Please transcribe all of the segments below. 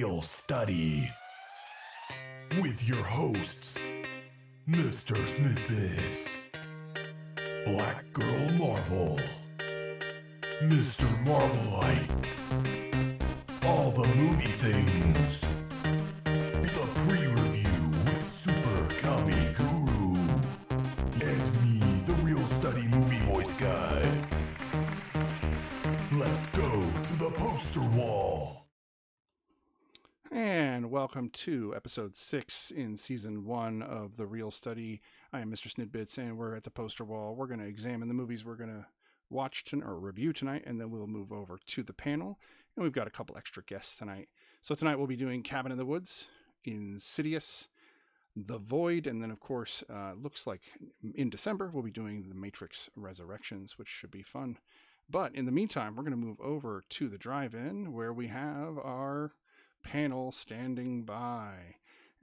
Real Study with your hosts, Mr. Snidbits, Black Girl Marvel, Mr. Marvelite, all the movie things, the pre-review with Super Kami Guru, and me, the Real Study movie voice guy. Let's go to the poster wall. And welcome to episode 6 in season 1 of The Real Study. I am Mr. Snidbits, and we're at the poster wall. We're going to examine the movies we're going to watch or review tonight, and then we'll move over to the panel. And we've got a couple extra guests tonight. So tonight we'll be doing Cabin in the Woods, Insidious, The Void, and then, of course, looks like in December we'll be doing The Matrix Resurrections, which should be fun. But in the meantime, we're going to move over to the drive-in where we have our panel standing by,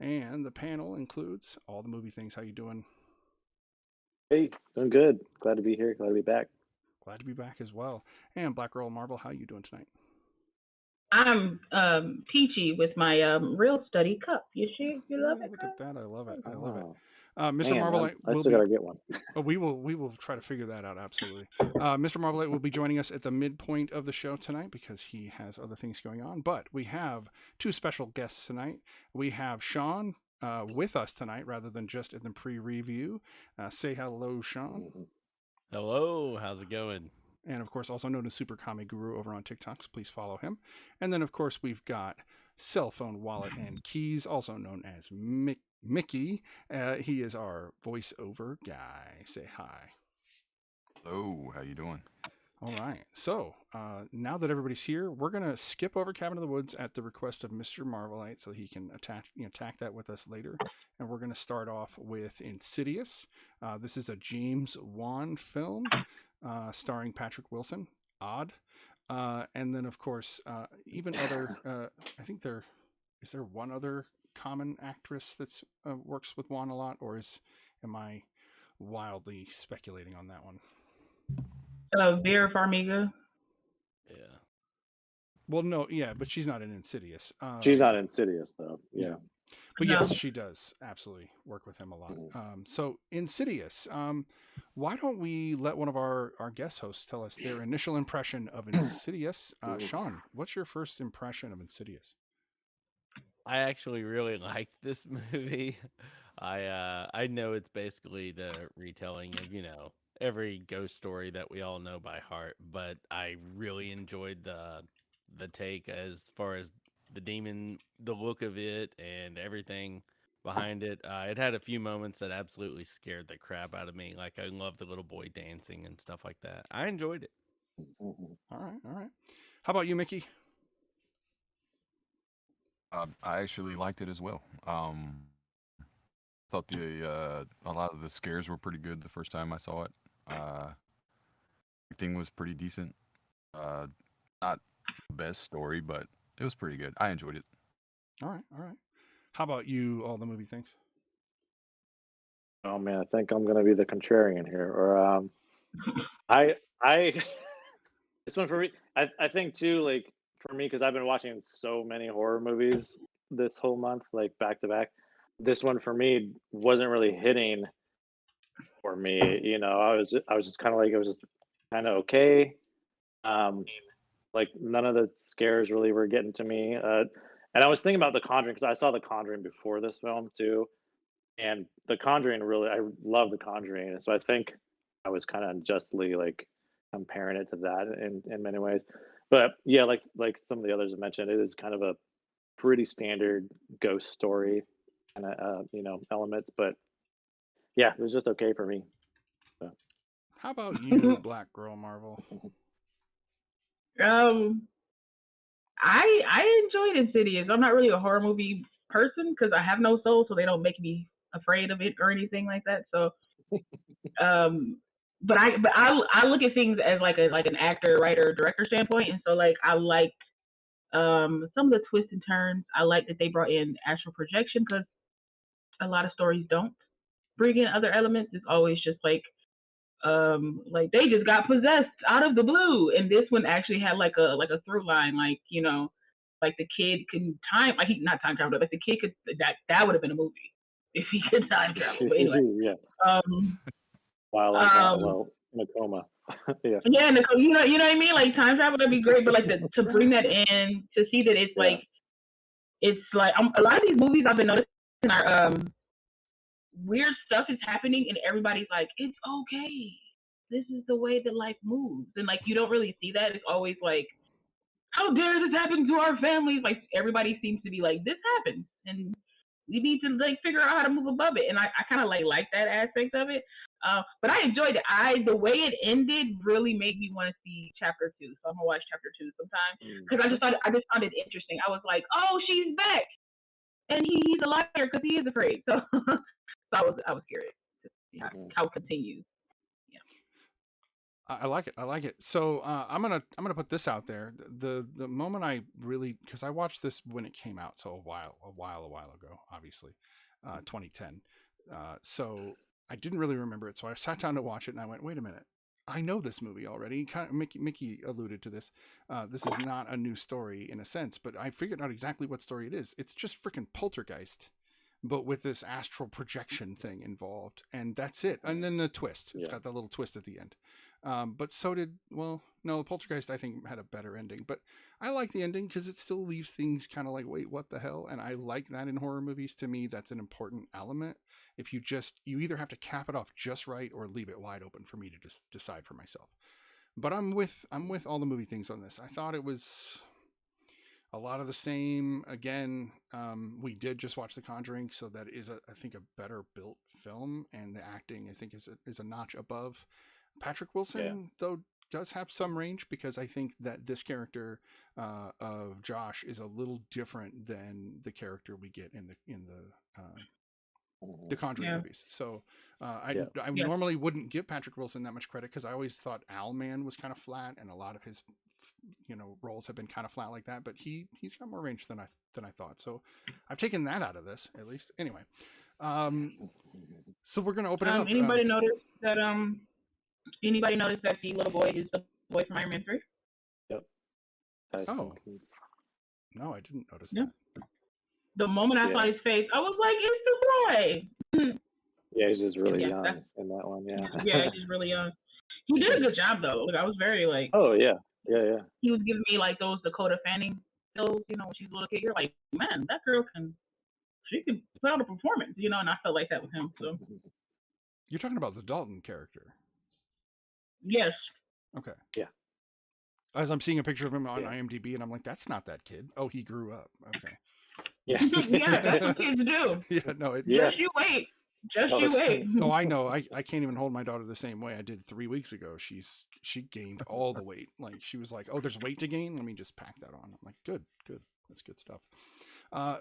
and the panel includes all the movie things. How you doing? Hey, doing good. Glad to be here. Glad to be back. Glad to be back as well. And Black Girl Marvel, how you doing tonight? I'm peachy with my Real Study cup. You love it? Look at that! I love it. I love it. Oh, Mr. man, Marvelite, I still gotta get one. we will try to figure that out. Absolutely. Mr. Marvelite will be joining us at the midpoint of the show tonight because he has other things going on. But we have two special guests tonight. We have Sean with us tonight rather than just in the pre-review. Say hello, Sean. Hello, how's it going? And of course, also known as Super Kami Guru over on TikTok, so please follow him. And then, of course, we've got Cell Phone Wallet and Keys, also known as Mickey. He is our voiceover guy. Say hi. Hello, how you doing? All right. So now that everybody's here, we're gonna skip over Cabin in the Woods at the request of Mr. Marvelite, so he can attack that with us later. And we're gonna start off with Insidious. This is a James Wan film starring Patrick Wilson. Odd. And then of course even other. I think is there one other common actress that's works with Wan a lot, or am I wildly speculating on that one? Vera Farmiga. Yeah. Well, no, yeah, but she's not in Insidious. She's not Insidious though. Yeah. But No. yes, she does absolutely work with him a lot. So Insidious. Why don't we let one of our guest hosts tell us their initial impression of Insidious? Sean, what's your first impression of Insidious? I actually really liked this movie. I know it's basically the retelling of, every ghost story that we all know by heart, but I really enjoyed the take as far as the demon, the look of it and everything behind it. It had a few moments that absolutely scared the crap out of me. Like I loved the little boy dancing and stuff like that. I enjoyed it. All right. How about you, Mickey? I actually liked it as well. Thought a lot of the scares were pretty good the first time I saw it. Acting was pretty decent. Not the best story, but it was pretty good. I enjoyed it. All right. How about you? All the movie things. Oh man, I think I'm gonna be the contrarian here. Or I this one for me. I think too. Like for me, because I've been watching so many horror movies this whole month, like back to back. This one for me wasn't really hitting for me. I was just kind of like, it was just kind of okay. Like none of the scares really were getting to me. And I was thinking about The Conjuring because I saw The Conjuring before this film too, and The Conjuring I love The Conjuring, and so I think I was kind of unjustly like comparing it to that in many ways. But yeah, like some of the others I mentioned, it is kind of a pretty standard ghost story kind of elements, but yeah, it was just okay for me. So. How about you, Black Girl Marvel? I enjoyed Insidious. I'm not really a horror movie person because I have no soul, so they don't make me afraid of it or anything like that. So, but I look at things as like an actor, writer, director standpoint, and so like I liked some of the twists and turns. I like that they brought in astral projection because a lot of stories don't bring in other elements. It's always just like they just got possessed out of the blue, and this one actually had like a through line, like like the kid can time, like he not time travel, but like the kid could that would have been a movie if he could time travel. But anyway, Yeah. um, While um, in a coma. Yeah. yeah, Nicole, you know what I mean? Like time travel would be great, but like to bring that in, to see that it's Yeah. like a lot of these movies I've been noticing are weird stuff is happening and everybody's like, it's okay. This is the way that life moves. And like you don't really see that. It's always like, how dare this happen to our families? Like everybody seems to be like, this happens and we need to like figure out how to move above it. And I kinda like that aspect of it. But I enjoyed it. The way it ended really made me want to see chapter two. So I'm gonna watch chapter two sometime. Because I just found it interesting. I was like, oh, she's back and he's a liar because he is afraid. So I was curious to see how it continues. Yeah. I like it. I like it. So I'm gonna put this out there. The moment I really, because I watched this when it came out, so a while ago, obviously, 2010. So I didn't really remember it. So I sat down to watch it, and I went, wait a minute. I know this movie already. Kind of Mickey alluded to this. This is not a new story in a sense, but I figured out exactly what story it is. It's just freaking Poltergeist, but with this astral projection thing involved, and that's it. And then the twist. It's got that little twist at the end. But so did, well, no, Poltergeist I think had a better ending, but I like the ending because it still leaves things kind of like, wait, what the hell? And I like that in horror movies. To me, that's an important element. If you either have to cap it off just right or leave it wide open for me to just decide for myself. But I'm with all the movie things on this. I thought it was a lot of the same. Again, we did just watch The Conjuring, so that is I think a better built film, and the acting I think is a notch above. Patrick Wilson though does have some range because I think that this character of Josh is a little different than the character we get in the Conjuring movies. So I normally wouldn't give Patrick Wilson that much credit because I always thought Owlman was kind of flat, and a lot of his roles have been kind of flat like that. But he's got more range than I thought. So I've taken that out of this at least. Anyway, so we're gonna open it up. Anybody notice that the little boy is the boy from Iron Man 3? Yep. Oh. No, I didn't notice Yeah. that. The moment I saw his face, I was like, it's the boy. Yeah, he's just really young in that one. Yeah. Yeah, he's really young. He did a good job though. Like, I was very like. Oh yeah. He was giving me like those Dakota Fanning skills, when she's a little kid. You're like, man, that girl she can put out a performance, and I felt like that with him. So. You're talking about the Dalton character. Yes. Okay. Yeah. As I'm seeing a picture of him on IMDb, and I'm like, that's not that kid. Oh, he grew up. Okay. Yeah. Yeah, that's what kids do. Yeah, no. Just you wait. Just you wait. Oh, I know. I can't even hold my daughter the same way I did 3 weeks ago. She gained all the weight. Like she was like, oh, there's weight to gain. Let me just pack that on. I'm like, good. That's good stuff.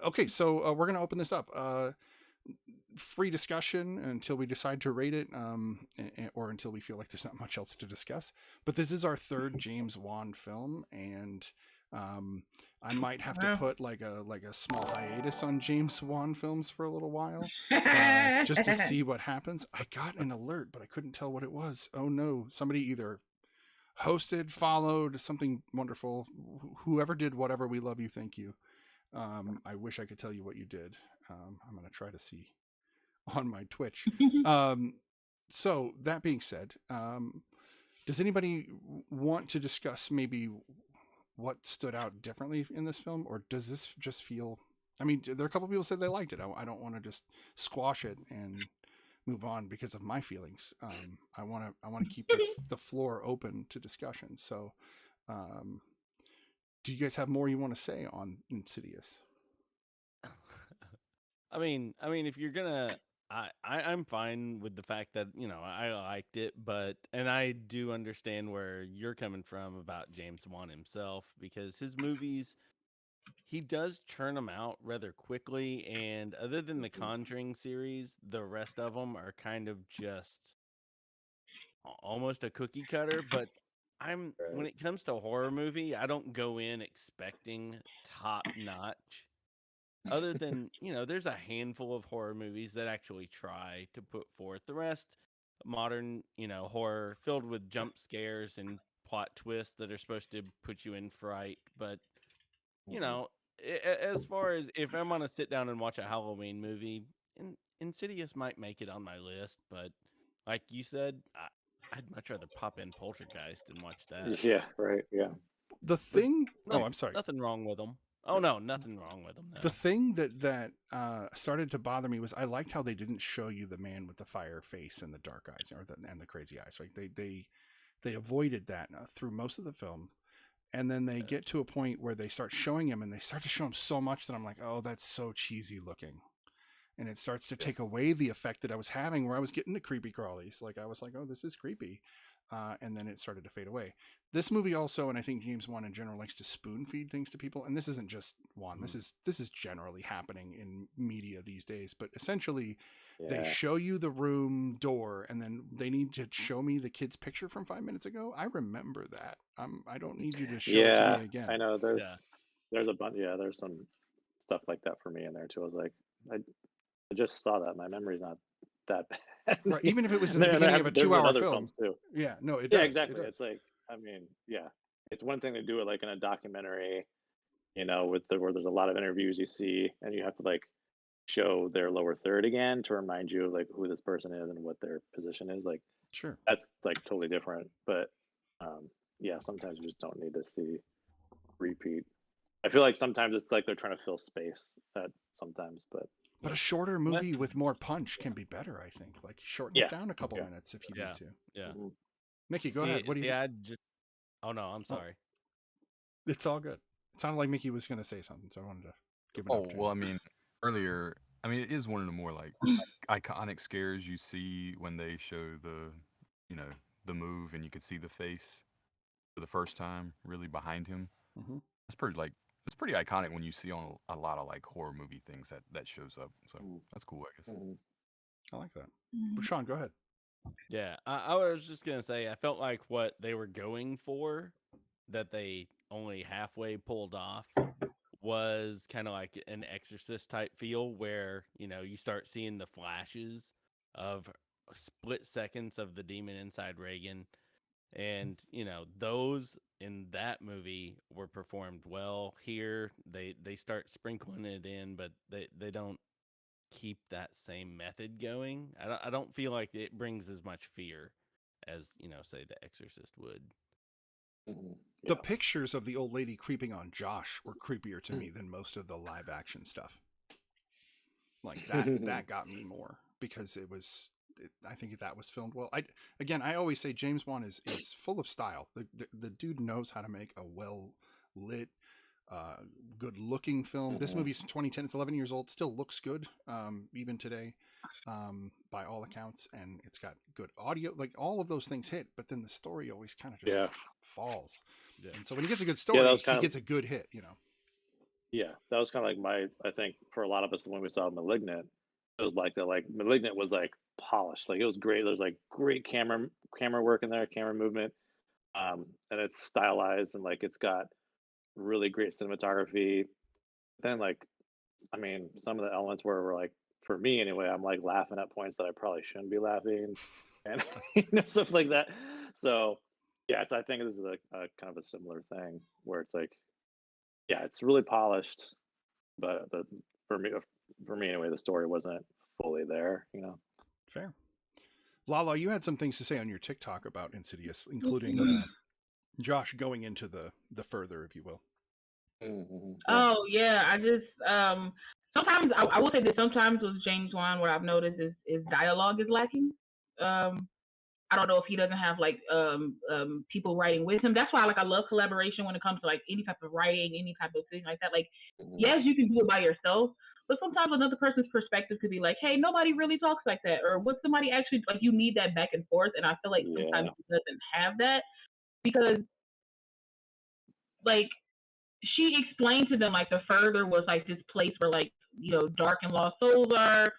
Okay, so we're gonna open this up. Free discussion until we decide to rate it, or until we feel like there's not much else to discuss. But this is our third James Wan film, and I might have to put like a small hiatus on James Wan films for a little while, just to see what happens. I got an alert, but I couldn't tell what it was. Oh no! Somebody either hosted, followed, something wonderful. Whoever did whatever, we love you. Thank you. I wish I could tell you what you did. I'm going to try to see on my Twitch. So that being said, does anybody want to discuss maybe what stood out differently in this film, or does this just feel? I mean, there are a couple people said they liked it. I don't want to just squash it and move on because of my feelings. I want to keep the floor open to discussion. So, do you guys have more you want to say on Insidious? I mean, if you're gonna, I'm fine with the fact that I liked it, and I do understand where you're coming from about James Wan himself, because his movies, he does churn them out rather quickly, and other than the Conjuring series, the rest of them are kind of just almost a cookie cutter. But when it comes to a horror movie, I don't go in expecting top notch. Other than, there's a handful of horror movies that actually try to put forth. The rest, modern, horror filled with jump scares and plot twists that are supposed to put you in fright. But you know, as far as if I'm gonna sit down and watch a Halloween movie, Insidious might make it on my list, but like you said, I'd much rather pop in Poltergeist and watch that. Yeah, right. Yeah. The Which, thing. Oh, I'm sorry. nothing wrong with them. Oh no, nothing wrong with them. No. The thing that started to bother me was I liked how they didn't show you the man with the fire face and the dark eyes and the crazy eyes. Right? They avoided that through most of the film, and then they get to a point where they start showing him, and they start to show him so much that I'm like, oh, that's so cheesy looking, and it starts to take away the effect that I was having, where I was getting the creepy crawlies. Like I was like, oh, this is creepy, and then it started to fade away. This movie also, and I think James Wan in general likes to spoon feed things to people, and this isn't just Wan. This is generally happening in media these days. But essentially, they show you the room door, and then they need to show me the kid's picture from 5 minutes ago. I remember that. I don't need you to show it to me again. I know. There's a bunch. Yeah, there's some stuff like that for me in there too. I was like, I just saw that. My memory's not that bad. Right, even if it was in the beginning of a 2-hour film. Too. Yeah, no, it does. Yeah, exactly. It's like, I mean, yeah, it's one thing to do it like in a documentary, where there's a lot of interviews you see, and you have to like show their lower third again to remind you of like who this person is and what their position is. Like, sure, that's like totally different. But yeah, sometimes you just don't need to see repeat. I feel like sometimes it's like they're trying to fill space sometimes, but a shorter movie with more punch can be better, I think. Like shorten it down a couple minutes if you need to. Yeah. Mickey, go ahead. What do you think? Oh no, I'm sorry. It's all good. It sounded like Mickey was going to say something, so I wanted to give an opportunity. Well, I mean, earlier, it is one of the more like iconic scares you see when they show the move, and you could see the face for the first time, really behind him. Mm-hmm. It's pretty iconic when you see on a lot of like horror movie things that shows up. So that's cool, I guess. I like that. But Sean, go ahead. Yeah, I was just gonna say I felt like what they were going for, that they only halfway pulled off, was kind of like an Exorcist type feel, where you start seeing the flashes of split seconds of the demon inside Reagan, and those in that movie were performed well. Here they start sprinkling it in, but they don't keep that same method going. I don't feel like it brings as much fear as say The Exorcist would. The pictures of the old lady creeping on Josh were creepier to me than most of the live action stuff. Like that got me more, because I think that was filmed well. I always say James Wan is full of style. The dude knows how to make a well lit, good looking film. This movie's 2010. It's 11 years old. Still looks good, even today, by all accounts. And it's got good audio. Like all of those things hit, but then the story always kind of just falls. Yeah. And so when he gets a good story, he gets a good hit. Yeah, that was kind of like I think for a lot of us when we saw Malignant, it was like that. Like Malignant was like polished. Like it was great. There's like great camera work in there, camera movement, and it's stylized, and like it's got really great cinematography. Then some of the elements were like, for me anyway, I'm like laughing at points that I probably shouldn't be laughing, and stuff like that. So yeah, I think this is a kind of a similar thing where it's like, yeah, it's really polished, but for me anyway, the story wasn't fully there. Fair. Lala, you had some things to say on your TikTok about Insidious, including Josh going into the further, if you will. Oh yeah, I just sometimes I will say that sometimes with James Wan, what I've noticed is dialogue is lacking. I don't know if he doesn't have like people writing with him. That's why I love collaboration when it comes to like any type of writing, any type of thing like that. Like, yes, you can do it by yourself, but sometimes another person's perspective could be like, hey, nobody really talks like that, or what somebody actually like. You need that back and forth, and I feel like sometimes he doesn't have that, because like she explained to them like the further was like this place where like dark and lost souls are,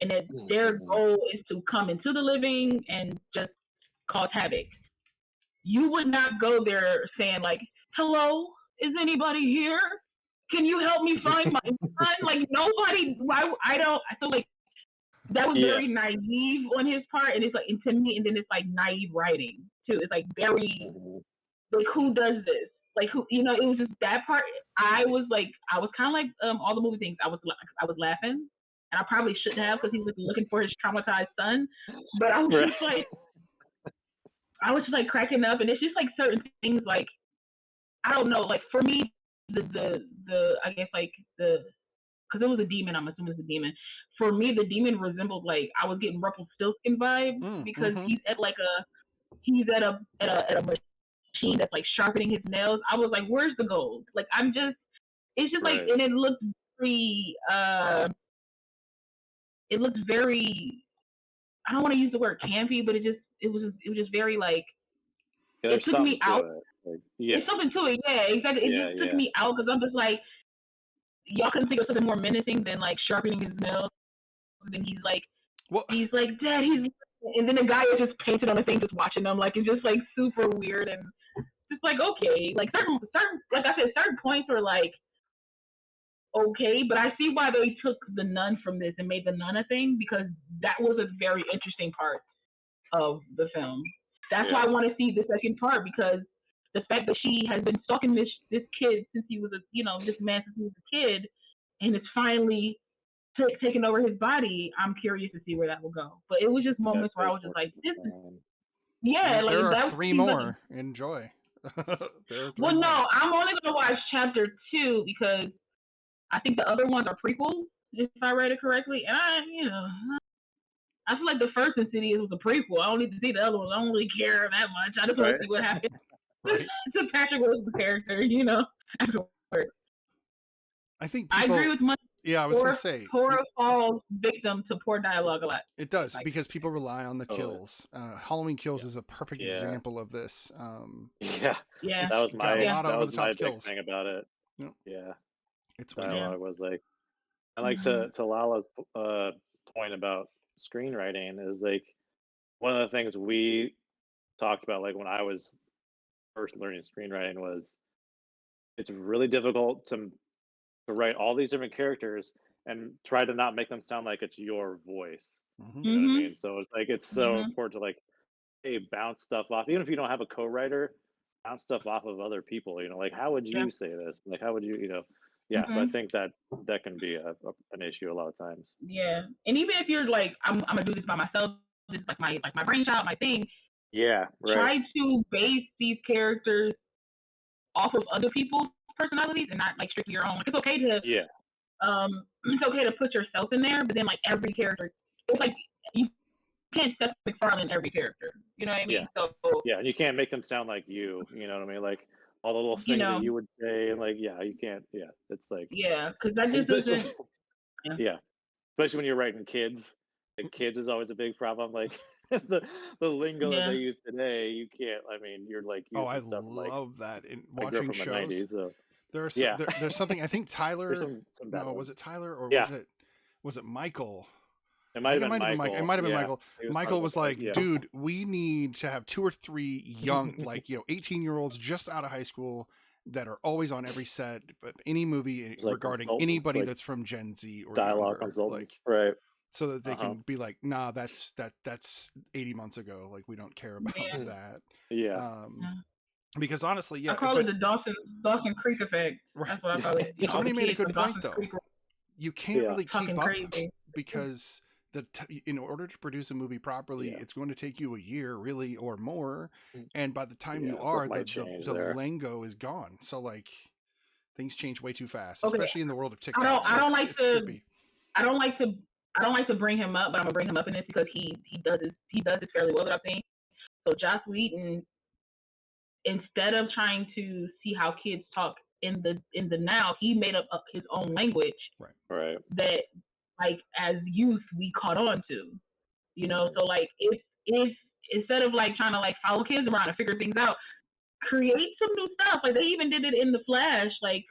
and that their goal is to come into the living and just cause havoc. You would not go there saying like, hello, is anybody here? Can you help me find my son? Like nobody. Why? I feel like that was very naive on his part, and it's like, and to me, and then it's like naive writing too. It's like very like, who does this? like who, it was just that part. I was kind of like all the movie things. I was laughing, and I probably shouldn't have because he was looking for his traumatized son. But I was Right. just like, cracking up, and it's just like certain things, like I don't know, like for me, the I guess like the because it was a demon. I'm assuming it's a demon. For me, the demon resembled like I was getting Rumpelstiltskin vibes because he's at like at a machine that's like sharpening his nails. I was like, where's the gold? Like it's just like, Right. and it looked very. I don't want to use the word campy, but it was just very like Yeah, it there's took something me to out. it. Like, yeah. There's something to it, yeah, exactly. It Yeah, just took me out because I'm just like, y'all couldn't think of something more menacing than like sharpening his nails. And then he's like, Well, Dad, and then the guy is just painted on the thing, just watching them. Like it's just like super weird and just like okay, like certain like I said, certain points are like okay, but I see why they took the nun from this and made the nun a thing because that was a very interesting part of the film. That's why I want to see the second part because the fact that she has been stalking this kid since he was this man since he was a kid, and it's finally taking over his body. I'm curious to see where that will go. But it was just moments where I was just like, this is there like are that 3 more. Enjoy. There are 3 well, more. no, I'm only gonna watch chapter 2 because I think the other ones are prequels, if I read it correctly. And I feel like the first Insidious was a prequel. I don't need to see the other ones. I don't really care that much. I just want to see what happens Right. to Patrick Wilson's character, afterwards. I think I people. agree with much. Yeah, I was gonna say. Horror falls victim to poor dialogue a lot. It does because people rely on the Totally. kills. Halloween Kills is a perfect example of this. Yeah, Yeah. that was my got a lot of that was over-the-top my big kills. thing about it. Yep. Yeah, It's wicked. dialogue was like, and like to Lala's point about screenwriting is like one of the things we talked about like when I was first learning screenwriting was it's really difficult to write all these different characters and try to not make them sound like it's your voice. Mhm. You know what I mean? So it's like it's so important to like, hey, bounce stuff off, even if you don't have a co-writer, bounce stuff off of other people. Like how would you say this? Like how would you? Yeah. So I think that can be an issue a lot of times. Yeah, and even if you're like, I'm gonna do this by myself. This is like my brainchild, my thing. Yeah. Right. Try to base these characters off of other people's personalities and not like strictly your own. Like it's okay to it's okay to put yourself in there, but then like every character, it's like you can't Seth MacFarlane every character. You know what I mean? So yeah, and you can't make them sound like you. You know what I mean? Like all the little things that you would say, and like you can't. Yeah, it's like because that just doesn't. Yeah, especially when you're writing kids. Like kids is always a big problem. Like the lingo that they use today, you can't. I mean, you're like using I stuff like love that in I grew up watching from shows. the 90s, so. There's something I think Tyler. some No, was it Tyler or was it Michael? It might have been Michael. It might have been Michael. Michael was like, yeah. dude, we need to have 2 or 3 young, 18-year-olds just out of high school that are always on every set, but any movie regarding anybody that's from Gen Z or dialogue younger, consultants, right? So that they can be like, nah, that's 80 months ago. Like we don't care about that. Yeah. Because honestly, I call it the Dawson Creek effect. That's what I call it. Somebody made a good point though. You can't really keep up because in order to produce a movie properly, it's going to take you a year, really, or more. And by the time you are, the lingo is gone. So like, things change way too fast, especially in the world of TikTok. I don't like to bring him up, but I'm gonna bring him up in this because he does it fairly well that I've seen. So Joss Whedon, instead of trying to see how kids talk in the now, he made up his own language. Right. That like as youth we caught on to. So like if instead of like trying to like follow kids around and figure things out, create some new stuff. Like they even did it in The Flash. Like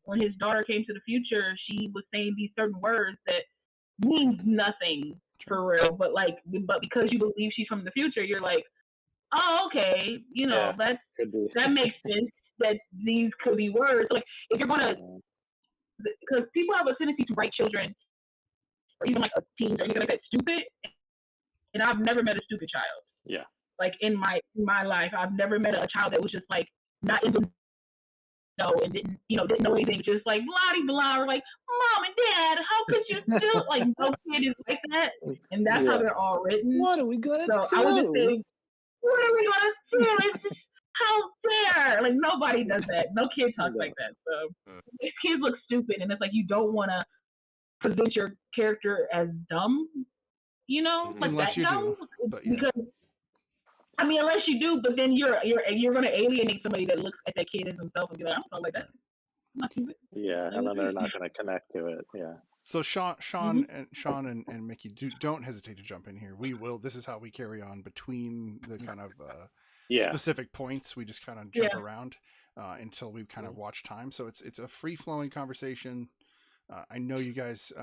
when his daughter came to the future, she was saying these certain words that means nothing for real, but because you believe she's from the future, you're like, oh, okay, that makes sense that these could be words. Like if you're gonna, because people have a tendency to write children or even like a teen or anything like that stupid, and I've never met a stupid child. Yeah. Like in my life, I've never met a child that was just like not into know and didn't know anything, just like blah blah, or like mom and dad, how could you do like no kid is like that, and that's how they're all written. What are we gonna do? So I would just say, what are we gonna do? It's just how dare, like nobody does that. No kid talks like that. So if kids look stupid, and it's like you don't want to present your character as dumb, like Unless that you dumb, do, but yeah. because I mean, unless you do, but then you're going to alienate somebody that looks at that kid as himself and be like, I'm not like that. I'm not stupid. Yeah, and then they're not going to connect to it. Yeah. So Sean and Mickey, don't hesitate to jump in here. We will. This is how we carry on between the kind of specific points. We just kind of jump around until we kind of watch time. So it's a free flowing conversation. I know you guys.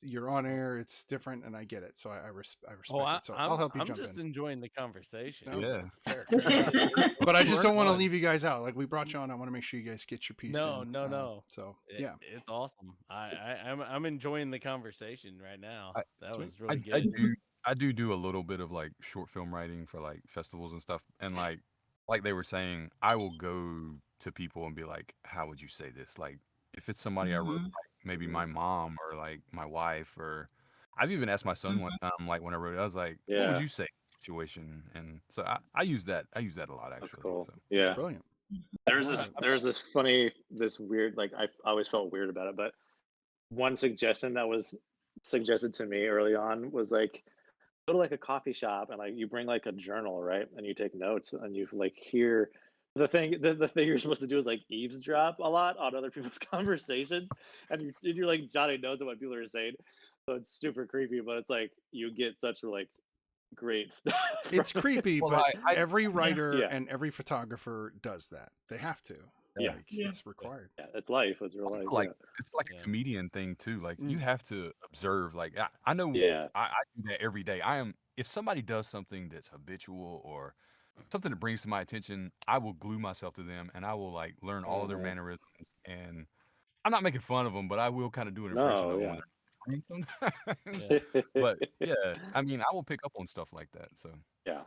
You're on air. It's different, and I get it. So I respect it. So I'll help you jump in. I'm just enjoying the conversation. No? Yeah. Fair. But I just don't want to leave you guys out. Like we brought you on. I want to make sure you guys get your piece. No. So it's awesome. I'm enjoying the conversation right now. That was really I good. do a little bit of like short film writing for like festivals and stuff, and like they were saying, I will go to people and be like, how would you say this? Like if it's somebody I wrote, like maybe my mom or like my wife, or I've even asked my son one time, like when I wrote it, I was like, what would you say in this situation? And so I use that a lot actually. That's cool. So. Yeah. that's brilliant. There's this weird, like I always felt weird about it, but one suggestion that was suggested to me early on was like, go to like a coffee shop and like you bring like a journal, right? And you take notes and you like hear the thing you're supposed to do is like eavesdrop a lot on other people's conversations, and you're like jotting notes on what people are saying. So it's super creepy, but it's like you get such like great stuff. It's creepy, Well, but I- every writer and every photographer does that. They have to. Yeah. Like, it's required. Yeah, it's life. It's real life. Like it's like a comedian thing too. Like you have to observe. Like I know Yeah. I do that every day. If somebody does something that's habitual or something that brings to my attention, I will glue myself to them and I will like learn all their mannerisms. And I'm not making fun of them, but I will kind of do an impression of them when they're sometimes. But yeah, I mean, I will pick up on stuff like that. So yeah.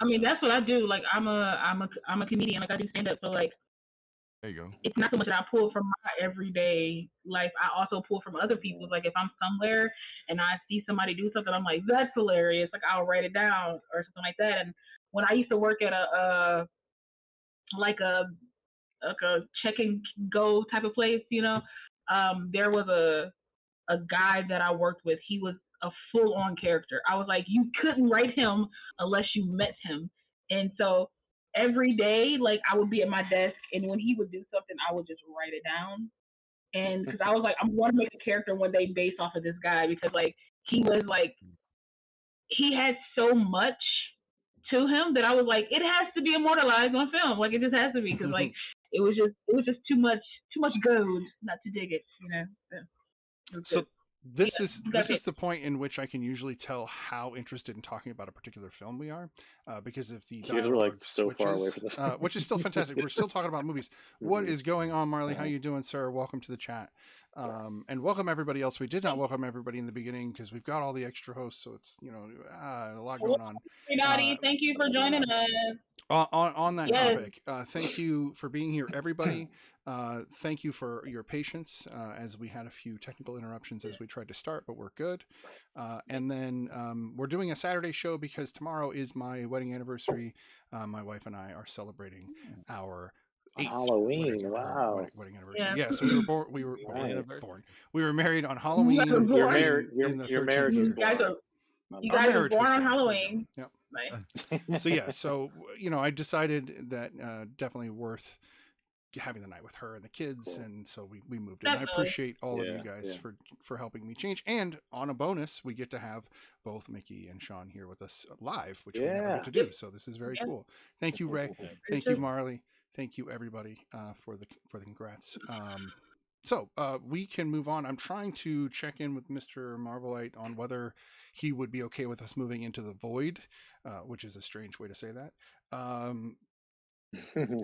I mean, that's what I do. Like I'm a comedian. Like I do stand up. So like, there you go. it's not so much that I pull from my everyday life. I also pull from other people's. Like if I'm somewhere and I see somebody do something, I'm like, that's hilarious. Like I'll write it down or something like that. And when I used to work at a check and go type of place, there was a guy that I worked with. He was a full on character. I was like, you couldn't write him unless you met him. And so every day, like I would be at my desk, and when he would do something, I would just write it down. And because I was like, I want to make a character one day based off of this guy, because like he was like, he had so much to him that I was like, it has to be immortalized on film. Like it just has to be, because like it was just too much gold not to dig it. So this is the point in which I can usually tell how interested in talking about a particular film we are, because if the dialogue You're like so switches, far away from this. which is still fantastic. We're still talking about movies. What is going on, Marley? How you doing, sir? Welcome to the chat, and welcome everybody else. We did not welcome everybody in the beginning because we've got all the extra hosts, so it's a lot going on. Hey, Dottie, thank you for joining us. On that topic, thank you for being here, everybody. Thank you for your patience as we had a few technical interruptions as we tried to start, but we're good. And then we're doing a Saturday show because tomorrow is my wedding anniversary. My wife and I are celebrating our 8th Halloween. Wow. wedding anniversary. Yeah, so we were born. We were married on You Halloween. guys were born. Your marriage was born. You guys were born on Halloween. Yep. Nice. So yeah, so I decided that definitely worth having the night with her and the kids, and so we moved in. I appreciate all of you guys for helping me change, and on a bonus, we get to have both Mickey and Sean here with us live, which we never get to do. So this is very cool. Thank you, Ray. Thank you, Marley. Thank you, everybody, for the congrats. So we can move on. I'm trying to check in with Mr. Marvelite on whether he would be okay with us moving into the void, which is a strange way to say that,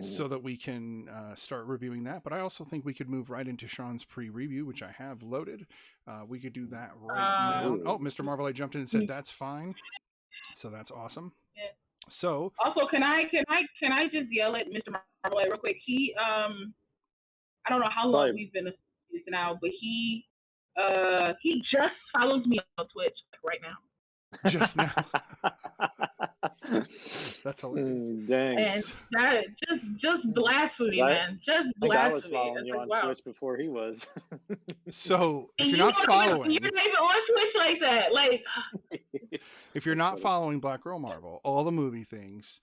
so that we can start reviewing that. But I also think we could move right into Sean's pre-review, which I have loaded. We could do that right now. Oh, Mr. Marvelite jumped in and said that's fine. So that's awesome. Yeah. So also, can I just yell at Mr. Marvel real quick. He I don't know how long Like, we've been associated now, but he just follows me on Twitch like, right now. Just now. That's hilarious. Dang. And that just blasphemy, Right? man. Just I think I was blasphemy. following It's you like, on wow. Twitch before he was. So if And you're not following, you're not even on Twitch like that. Like, if you're That's not funny. following Black Girl Marvel, all the movie things,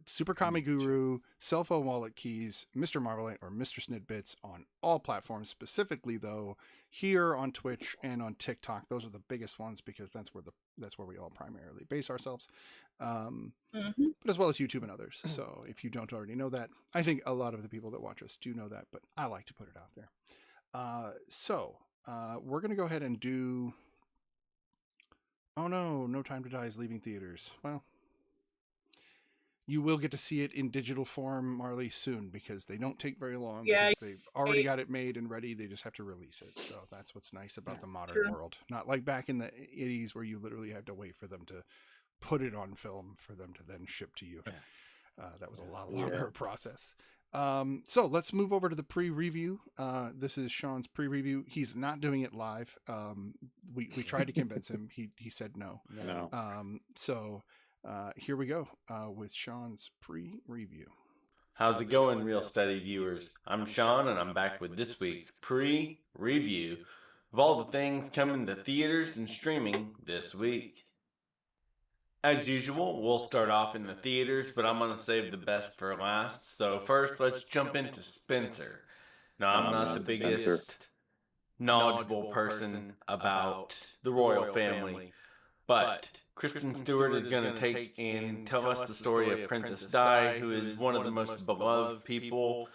Super Comic Guru, Cell Phone Wallet Keys, Mr. Marvelite, or Mr. Snidbits on all platforms. Specifically, though, here on Twitch and on TikTok, those are the biggest ones because that's where we all primarily base ourselves. But as well as YouTube and others. So if you don't already know that, I think a lot of the people that watch us do know that, but I like to put it out there. We're gonna go ahead and do. Oh no, No Time to Die is leaving theaters. Well, you will get to see it in digital form, Marley, soon because they don't take very long. Yeah. Because they've already got it made and ready. They just have to release it. So that's what's nice about the modern True. world. Not like back in the 80s where you literally had to wait for them to put it on film for them to then ship to you. That was a lot longer process. So let's move over to the pre-review. This is Sean's pre-review. He's not doing it live. We tried to convince him. He said no. No. So here we go with Sean's pre-review. How's it going, Real Study viewers? I'm Sean, and I'm back with this week's pre-review of all the things coming to theaters and streaming this week. As usual, we'll start off in the theaters, but I'm going to save the best for last. So first, let's jump into Spencer. Now, I'm not the biggest knowledgeable person about the royal family, but Kristen Stewart is going to take and tell us the story of Princess Di, who is one of the most beloved people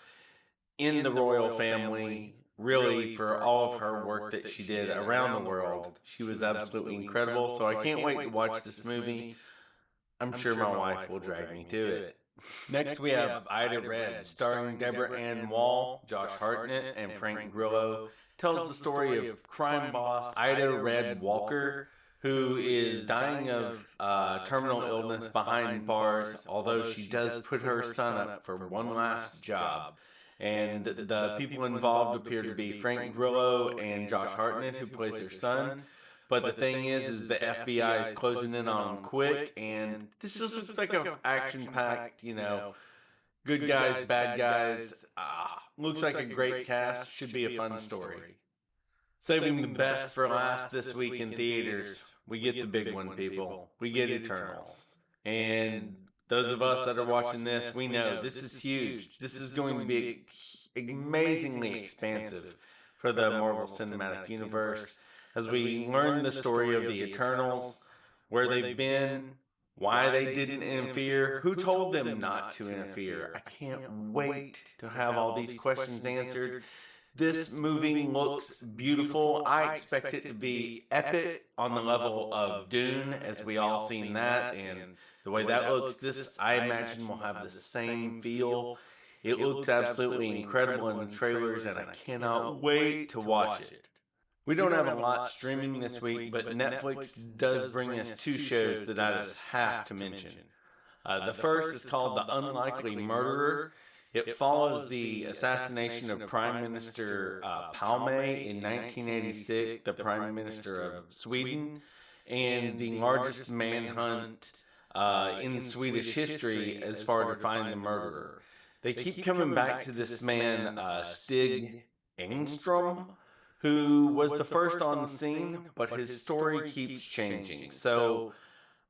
in the royal family, really, for all of her work that she did around the world. She was absolutely incredible, so I can't wait to watch this movie. I'm sure my wife will drag me to it. Next, we have Ida Red, starring Deborah Ann Wall, Josh Hartnett, and Frank Grillo. Tells the story of crime boss Ida Red Walker, who is dying of terminal illness behind bars, although she does put her son up for one last job. And the people involved appear to be Frank Grillo and Josh Hartnett, who plays her son. But the thing is the FBI is closing in on them quick, and this just looks like an action-packed, good guys, bad guys. Looks like a great cast. Should be a fun story. Saving the best for last this week in theaters. We get the big one, people. We get Eternals. And those of us that are watching this, we know this is huge. This is going to be amazingly expansive for the Marvel Cinematic Universe. As we learn the story of the Eternals, where they've been, why they didn't interfere, who told them not to interfere. I can't wait to have all these questions answered. This movie looks beautiful. I expect it to be epic on the level of Dune, as we all seen that, and the way that looks, this I imagine will have the same feel. It looks absolutely incredible in the trailers, and I cannot wait to watch it. We don't have a lot streaming this week, but Netflix does bring us two shows that I just have to mention. The first is called The Unlikely Murderer. It follows the assassination of Prime Minister Palme in 1986, the Prime Minister of Sweden, and the largest manhunt in Swedish history as far to find the murderer. They keep coming back to this man, Stig Engstrom, who was the first on scene, but his story keeps changing. So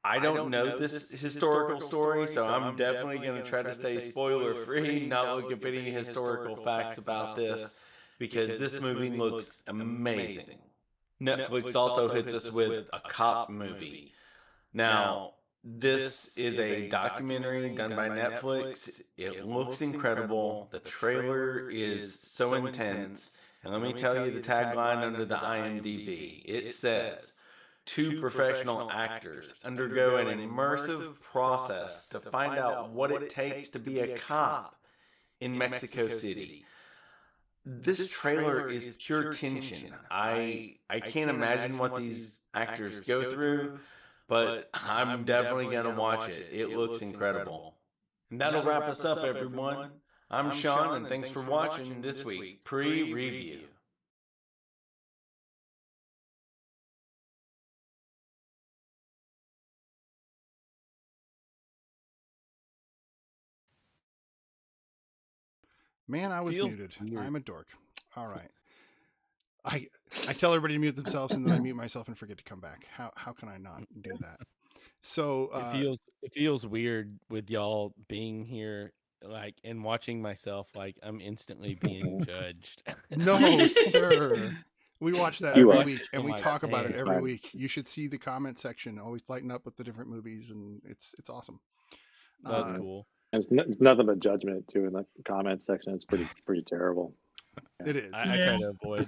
I don't know this historical story, so I'm definitely going to try to stay spoiler free, not look up any historical facts about this, because this movie looks amazing. Netflix also hits us with a cop movie. Now, this is a documentary done by Netflix. It looks incredible. The trailer is so intense. And let me tell you the tagline under the IMDb. It says, two professional actors undergo an immersive process to find out what it takes to be a cop in Mexico City. This trailer is pure tension. I can't imagine what these actors go through, but I'm definitely going to watch it. It looks incredible. And that'll wrap us up, everyone. I'm Sean, and thanks for watching this week's pre-review. Man, I was Feels muted. weird. I'm a dork. All right. I tell everybody to mute themselves, and then I mute myself and forget to come back. How can I not do that? So It feels weird with y'all being here, like, and watching myself. Like, I'm instantly being judged. no, sir. We watch that You every are. week, and Oh we my talk about it days. every Fine. week. You should see the comment section. Always lighten up with the different movies, and it's awesome. That's Mhm. cool. It's nothing but judgment too in the comment section. It's pretty terrible. It is. I try to avoid.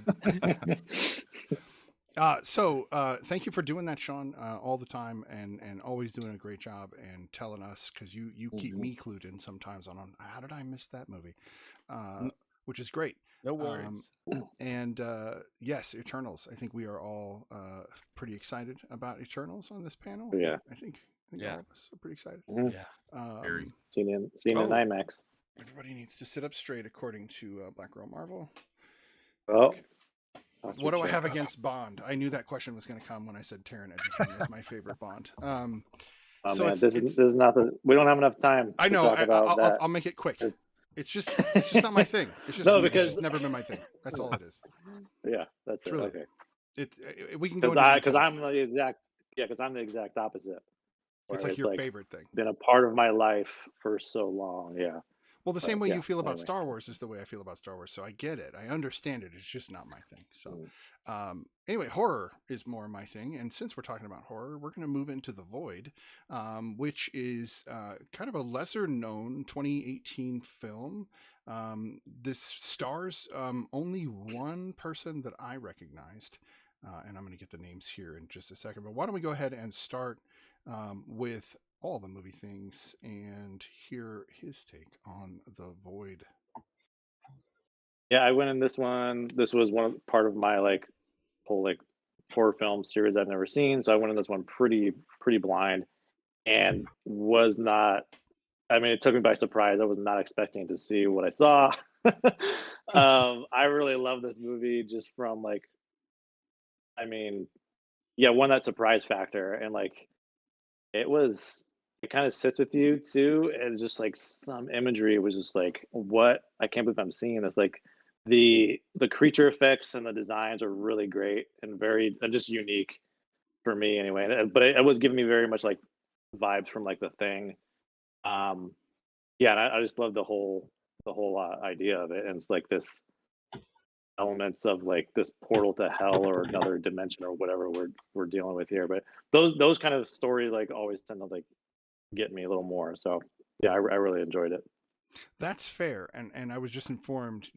Thank you for doing that, Sean, all the time, and always doing a great job and telling us, because you keep Mhm. me clued in sometimes on how did I miss that movie, Mm. which is great. No worries. And yes, Eternals. I think we are all pretty excited about Eternals on this panel. Yeah. I think Yeah. all of us are pretty excited. Mhm. Yeah. Very. Seen in Oh. IMAX. Everybody needs to sit up straight, according to Black Girl Marvel. Oh. What do I have against Bond? I knew that question was going to come when I said Taron Egerton is my favorite Bond. Oh So man, this is not the. We don't have enough time. I know. To talk about that. I'll make it quick. It's- It's just not my thing. It's just No, it's because- just never been my thing. That's all it is. Yeah, that's It's it. really Okay. we can go into Because detail. I'm the exact. Yeah, because I'm the exact opposite. It's where like your favorite thing. Been a part of my life for so long. Yeah. Well, the same way yeah, you feel about anyway. Star Wars is the way I feel about Star Wars. So I get it. I understand it. It's just not my thing. So anyway, horror is more my thing. And since we're talking about horror, we're going to move into The Void, which is kind of a lesser known 2018 film. This stars only one person that I recognized. And I'm going to get the names here in just a second. But why don't we go ahead and start with all the movie things and hear his take on The Void. Yeah, I went in this one. This was part of my whole horror film series I've never seen. So I went in this one pretty blind, and was not. I mean, it took me by surprise. I was not expecting to see what I saw. I really love this movie just from I mean, yeah, one, that surprise factor, and it kind of sits with you too, and just some imagery was just what, I can't believe I'm seeing this. The creature effects and the designs are really great and very just unique for me anyway. But it was giving me very much vibes from The Thing. Yeah, and I just love the whole idea of it, and it's this elements of this portal to hell or another dimension or whatever we're dealing with here. But those kind of stories always tend to get me a little more. So yeah, I really enjoyed it. That's fair. And I was just informed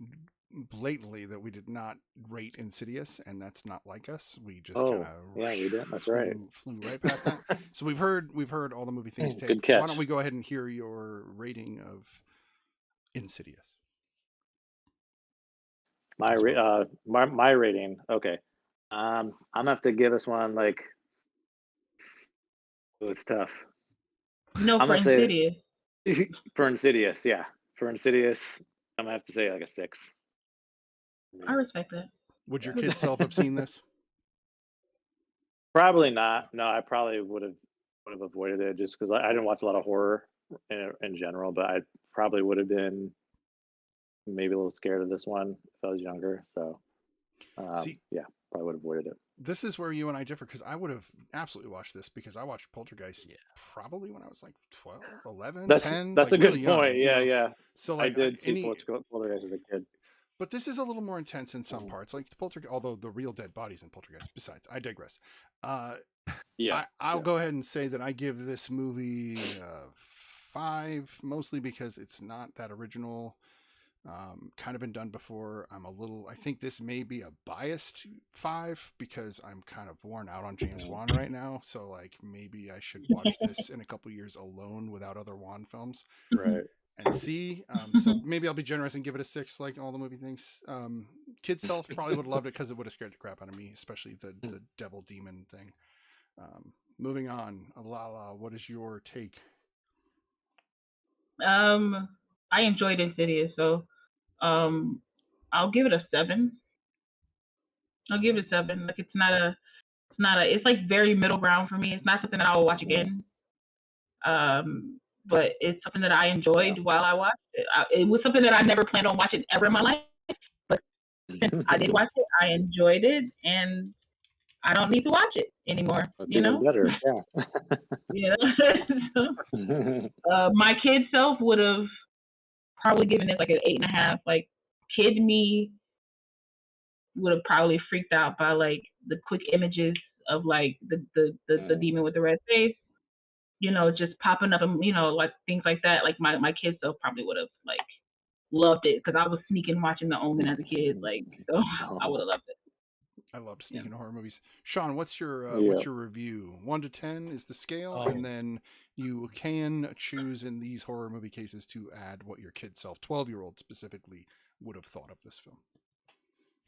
blatantly that we did not rate Insidious, and that's not like us. We just kind of yeah, we did. That's right. Flew right past that. So we've heard all the movie things. Good Take. catch. Why don't we go ahead and hear your rating of Insidious? My my rating. Okay. I'm gonna have to give this one it's tough. No, I'm for gonna say Insidious. for Insidious, yeah. For Insidious, I'm gonna have to say a 6. I respect that. Would your kid self have seen this? Probably not. No, I probably would have avoided it just because I didn't watch a lot of horror in general. But I probably would have been maybe a little scared of this one if I was younger. So yeah, probably would have avoided it. This is where you and I differ, because I would have absolutely watched this, because I watched Poltergeist probably when I was 12, 11, 10. That's a good really point. young, Yeah. So I did see Poltergeist as a kid. But this is a little more intense in some parts, like the Poltergeist, although the real dead bodies in Poltergeist. Besides, I digress. I'll go ahead and say that I give this movie 5, mostly because it's not that original. Kind of been done before. I think this may be a biased 5 because I'm kind of worn out on James Wan right now. So maybe I should watch this in a couple years alone without other Wan films. Right. And see. So maybe I'll be generous and give it a 6, like all the movie things. Kid self probably would have loved it because it would have scared the crap out of me, especially the devil demon thing. Moving on, Alala, what is your take? I enjoyed Insidious, so um, I'll give it a 7. I'll give it a 7. Like it's like very middle ground for me. It's not something that I will watch again. But it's something that I enjoyed while I watched it. It was something that I never planned on watching ever in my life, but since I did watch it, I enjoyed it, and I don't need to watch it anymore. That's You even know? better. Yeah. My kid self would have probably given it like an 8.5. Like kid me would have probably freaked out by like the quick images of like the demon with the red face, just popping up and like things like that. Like my kid self probably would have like loved it because I was sneaking watching The Omen as a kid. Like so, I would have loved it. I love Yeah. sneaking horror movies. Sean, what's your Yeah. what's your review? 1 to 10 is the scale, Oh. and then you can choose in these horror movie cases to add what your kid self, 12-year-old specifically, would have thought of this film.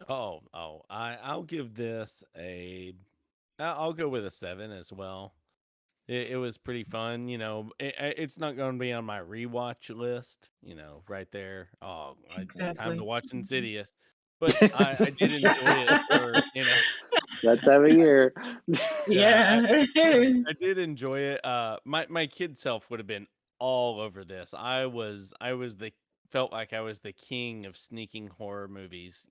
I'll give this I'll go with a 7 as well. It was pretty fun, it's not going to be on my rewatch list, right there. Oh, time Exactly. to watch Insidious. But I did enjoy it for, That time of year. Yeah. I did enjoy it. My kid self would have been all over this. Felt like I was the king of sneaking horror movies,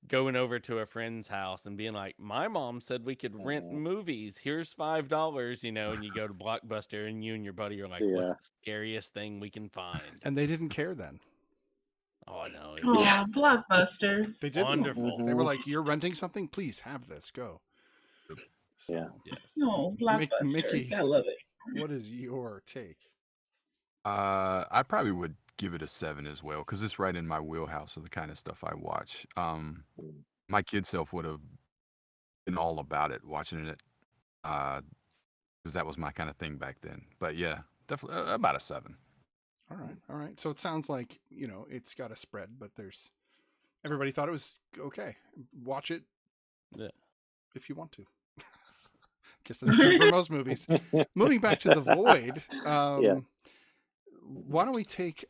going over to a friend's house and being like, my mom said we could rent movies. Here's $5, and you go to Blockbuster and you and your buddy are like, what's Yeah. the scariest thing we can find? And they didn't care then. Oh, I know. It was Oh, Blockbuster. They didn't. wonderful. They were like, "You're renting something? Please have this. Go." So, Yeah. Yes. No, Blockbuster. Mickey, I love it. what is your take? I probably would give it a 7 as well because it's right in my wheelhouse of the kind of stuff I watch. My kid self would have been all about it, watching it, because that was my kind of thing back then. But yeah, definitely about a 7. All right. So it sounds like it's got a spread, but everybody thought it was okay. Watch it, Yeah. if you want to. Guess that's true for most movies. Moving back to The Void. Why don't we take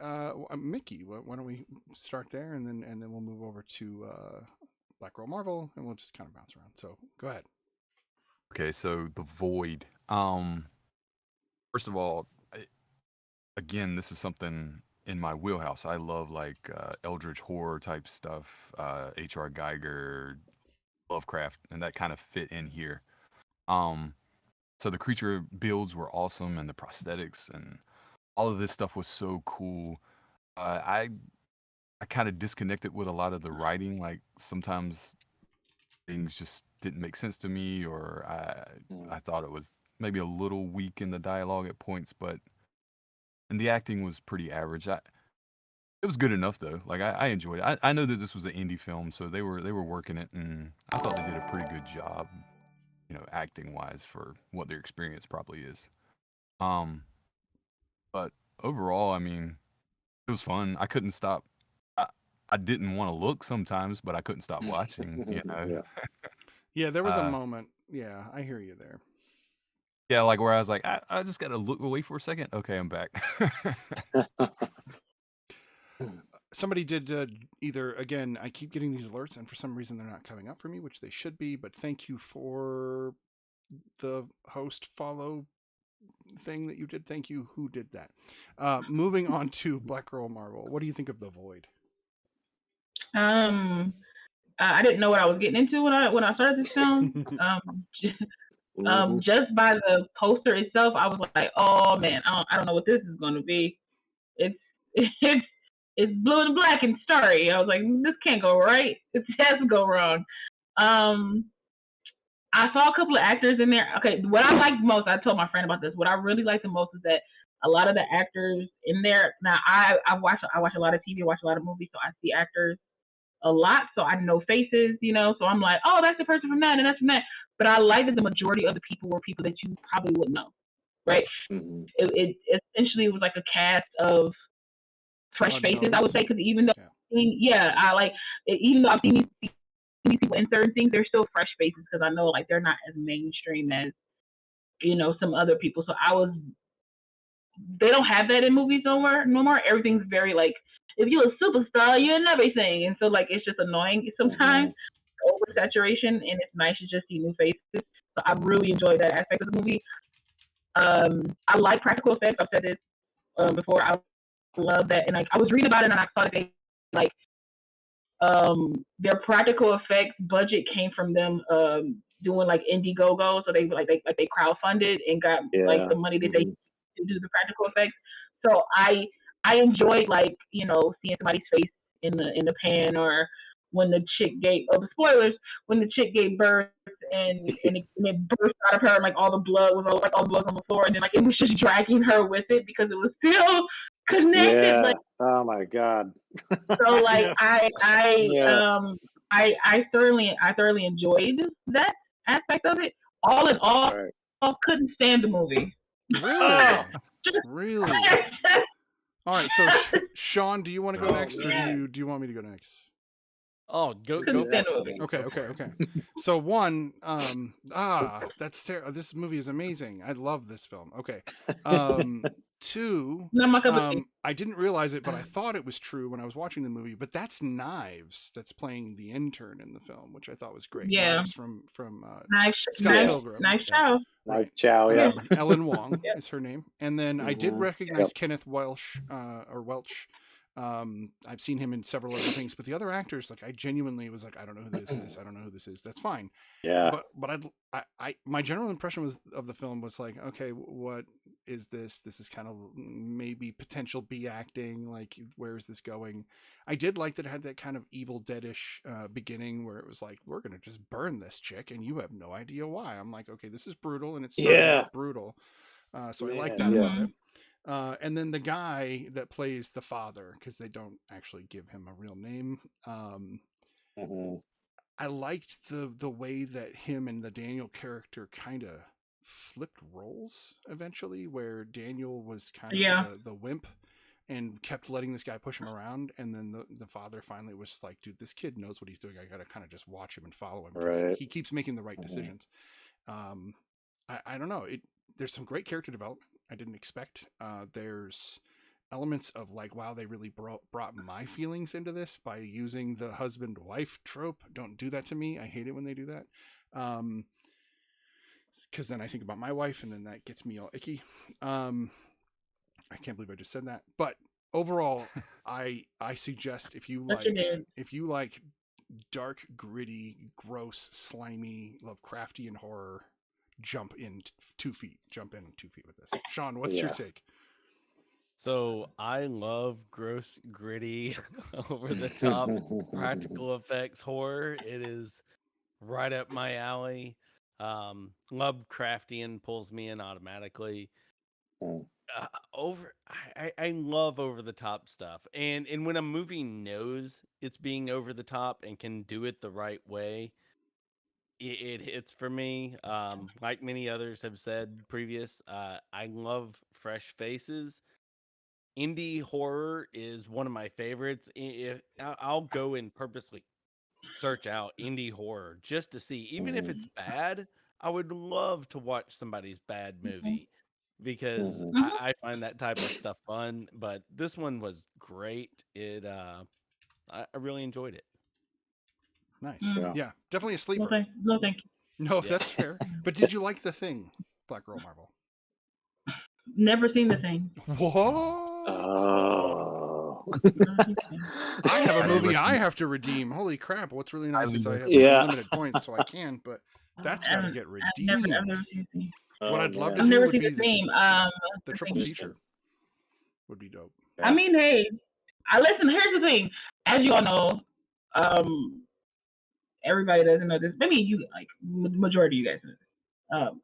Mickey? Why don't we start there, and then we'll move over to Black Girl Marvel, and we'll just kind of bounce around. So go ahead. Okay, so The Void. First of all, again, this is something in my wheelhouse. I love like eldritch horror type stuff, H.R. Geiger, Lovecraft, and that kind of fit in here. So the creature builds were awesome, and the prosthetics and all of this stuff was so cool. I kind of disconnected with a lot of the writing. Like sometimes things just didn't make sense to me, or I thought it was maybe a little weak in the dialogue at points, and the acting was pretty average. It was good enough though. Like I enjoyed it. I know that this was an indie film, so they were working it, and I thought they did a pretty good job, acting wise for what their experience probably is. But overall, I mean, it was fun. I couldn't stop. I didn't want to look sometimes, but I couldn't stop watching. Yeah, there was a moment. Yeah, I hear you there. Yeah, like where I was like, I just got to look away for a second. Okay, I'm back. Somebody did either, again, I keep getting these alerts, and for some reason they're not coming up for me, which they should be, but thank you for the host follow thing that you did. Thank you. Who did that? Moving on to Black Girl Marvel. What do you think of The Void? I didn't know what I was getting into when I started this film. Just by the poster itself, I was like, "Oh man, I don't know what this is going to be. It's it's blue and black and starry." I was like, "This can't go right. It has to go wrong." I saw a couple of actors in there. Okay, what I liked most, I told my friend about this. What I really liked the most is that a lot of the actors in there. Now, I watch a lot of TV, watch a lot of movies, so I see actors a lot, so I know faces, So I'm like, oh, that's the person from that, and that's from that. But I like that the majority of the people were people that you probably wouldn't know, right? It essentially was like a cast of fresh faces, I would say, because even though, I like, even though I've seen these people in certain things, they're still fresh faces because I know like they're not as mainstream as some other people. So I was they don't have that in movies no more. Everything's very like, if you're a superstar, you're in everything, and so like it's just annoying sometimes, oversaturation, and it's nice to just see new faces. So I really enjoyed that aspect of the movie. I like practical effects. I've said this before. I love that, and like I was reading about it, and I saw that they like their practical effects budget came from them doing like Indiegogo, so they crowdfunded and got like the money that they to do the practical effects. So I enjoyed like seeing somebody's face in the pan, or when the chick gave the spoilers, when the chick gave birth and it burst out of her and like all the blood was all the blood on the floor, and then like it was just dragging her with it because it was still connected. Yeah. Like, oh my god. so like Yeah. I thoroughly enjoyed that aspect of it. All in all, Right. couldn't stand the movie. Really? Really? All right. So, Sean, do you want to go next, or do you want me to go next? Oh, go Couldn't for stand it. the movie. Okay. So one, that's terrible. This movie is amazing. I love this film. Okay. Two, Not my cup of tea. I didn't realize it, but I thought it was true when I was watching the movie. But that's Knives that's playing the intern in the film, which I thought was great. Yeah. Knives from Knives Scott Pilgrim. Knives Chow. Like Chow, yeah. Ellen Wong is her name. And then I did recognize Kenneth Welch, or Welch. I've seen him in several other things, but the other actors, like I genuinely was like, I don't know who this is. I don't know who this is. That's fine. Yeah. But I my general impression of the film was like, okay, what is this? This is kind of maybe potential B acting. Like, where is this going? I did like that it had that kind of Evil Dead-ish beginning where it was like, we're gonna just burn this chick, and you have no idea why. I'm like, okay, this is brutal, and it's started out brutal. So I like that about it. And then the guy that plays the father, because they don't actually give him a real name. I liked the way that him and the Daniel character kind of flipped roles eventually, where Daniel was kind of the wimp and kept letting this guy push him around, and then the father finally was like, dude, this kid knows what he's doing. I gotta kind of just watch him and follow him, because he keeps making the right decisions. I don't know. There's some great character development I didn't expect. There's elements of like, wow, they really brought my feelings into this by using the husband-wife trope. Don't do that to me. I hate it when they do that. Because then I think about my wife, and then that gets me all icky. I can't believe I just said that. But overall, I suggest if you like dark, gritty, gross, slimy, Lovecraftian horror, jump in 2 feet with this. Sean, what's your take? So I love gross, gritty, over the top practical effects horror. It is right up my alley. Lovecraftian pulls me in automatically. I love over the top stuff, and when a movie knows it's being over the top and can do it the right way, it hits for me. Like many others have said previous, I love fresh faces. Indie horror is one of my favorites. I'll go and purposely search out indie horror just to see, even if it's bad. I would love to watch somebody's bad movie, because I find that type of stuff fun. But this one was great. I really enjoyed it. Nice. Yeah, definitely a sleeper. Okay. No, thank you. No, that's fair. But did you like The Thing, Black Girl Marvel? Never seen The Thing. What? I have a movie I have to redeem. Holy crap! What's really nice is I have unlimited points, so I can. But that's got to get redeemed. What I'd love to do would be the triple feature. Would be dope. I mean, hey, listen. Here's the thing. As you all know, everybody doesn't know this. Maybe you, like, majority of you guys know this.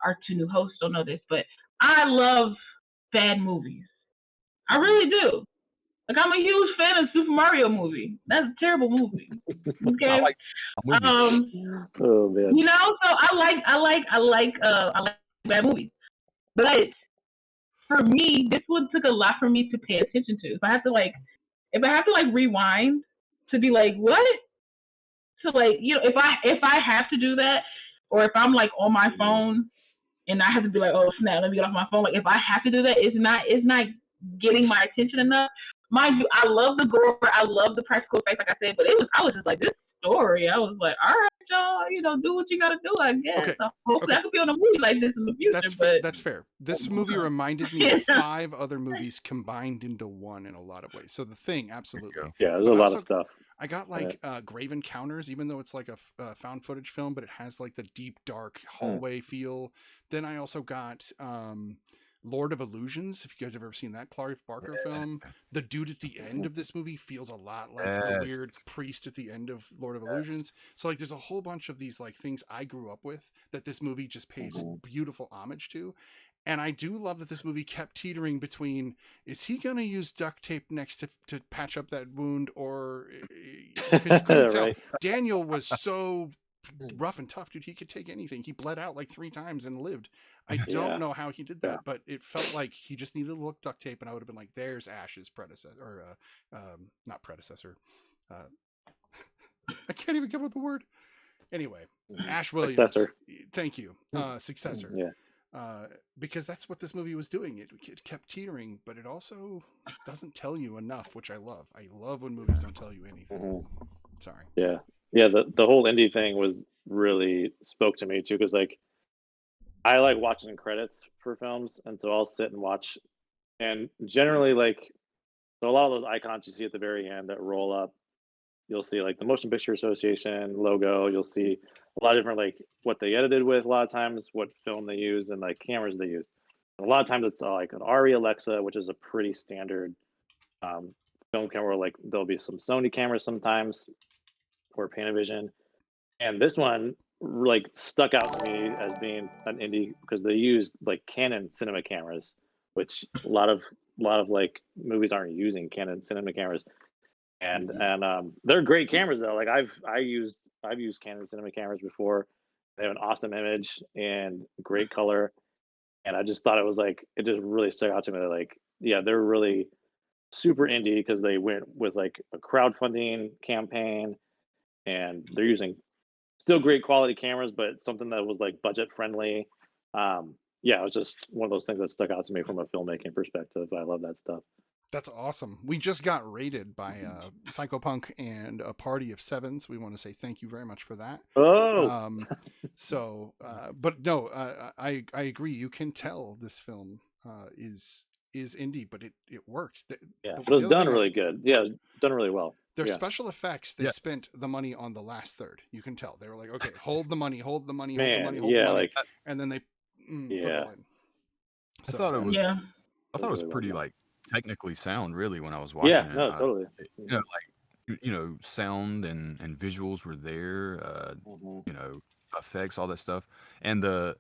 Our 2 new hosts don't know this, but I love bad movies. I really do. Like, I'm a huge fan of Super Mario movie. That's a terrible movie. Okay. Oh man. You know, so I like bad movies. But for me, this one took a lot for me to pay attention to. If I have to rewind to be like, what? So like, if I have to do that, or if I'm like on my phone and I have to be like, oh snap, let me get off my phone. Like if I have to do that, it's not getting my attention enough. Mind you, I love the gore, I love the practical effects, like I said, but I was just like this story. I was like, all right, y'all, do what you gotta do, I guess. Okay. So hopefully I could be on a movie like this in the future. That's fair. This movie reminded me of 5 other movies combined into one in a lot of ways. So The Thing, absolutely. Yeah, there's a lot of stuff. I got like Grave Encounters, even though it's like a found footage film, but it has like the deep, dark hallway feel. Then I also got Lord of Illusions. If you guys have ever seen that Clive Barker film, the dude at the end of this movie feels a lot like the weird priest at the end of Lord of Illusions. So like, there's a whole bunch of these like things I grew up with that this movie just pays beautiful homage to. And I do love that this movie kept teetering between, is he going to use duct tape next to patch up that wound, or because you couldn't tell. Right. Daniel was so rough and tough, dude. He could take anything. He bled out like 3 times and lived. I don't know how he did that, but it felt like he just needed to look duct tape, and I would have been like, there's Ash's predecessor, or not predecessor. I can't even come up with the word. Anyway, Ash Williams. Successor. Thank you. Successor. Yeah. Because that's what this movie was doing. It kept teetering, but it also doesn't tell you enough, which I love. I love when movies don't tell you anything. Sorry. Yeah. The whole indie thing was really spoke to me too, because like I like watching credits for films, and so I'll sit and watch, and generally like, so a lot of those icons you see at the very end that roll up, you'll see like the Motion Picture Association logo. You'll see a lot of different like what they edited with, a lot of times what film they used, and like cameras they used. And a lot of times it's like an Arri Alexa, which is a pretty standard film camera. Like there'll be some Sony cameras sometimes, or Panavision, and this one like stuck out to me as being an indie because they used like Canon cinema cameras, which a lot of like movies aren't using Canon cinema cameras. And they're great cameras though. Like I've used Canon cinema cameras before. They have an awesome image and great color. And I just thought it was like, it just really stuck out to me that like, yeah, they're really super indie because they went with like a crowdfunding campaign, and they're using still great quality cameras, but something that was like budget friendly. Yeah, it was just one of those things that stuck out to me from a filmmaking perspective. I love that stuff. That's awesome. We just got rated by Psychopunk and a party of 7s. We want to say thank you very much for that. Oh, But no, I agree. You can tell this film is indie, but it worked. But it was done really good. Yeah, it was done really well. Their special effects, they spent the money on the last third. You can tell. They were like, okay, hold the money, hold the money, hold the money, hold the money. Like, and then they put it in. I thought it was I thought it was pretty like technically sound really when I was watching it. No, totally. You know, like sound and visuals were there, you know, effects, all that stuff. And the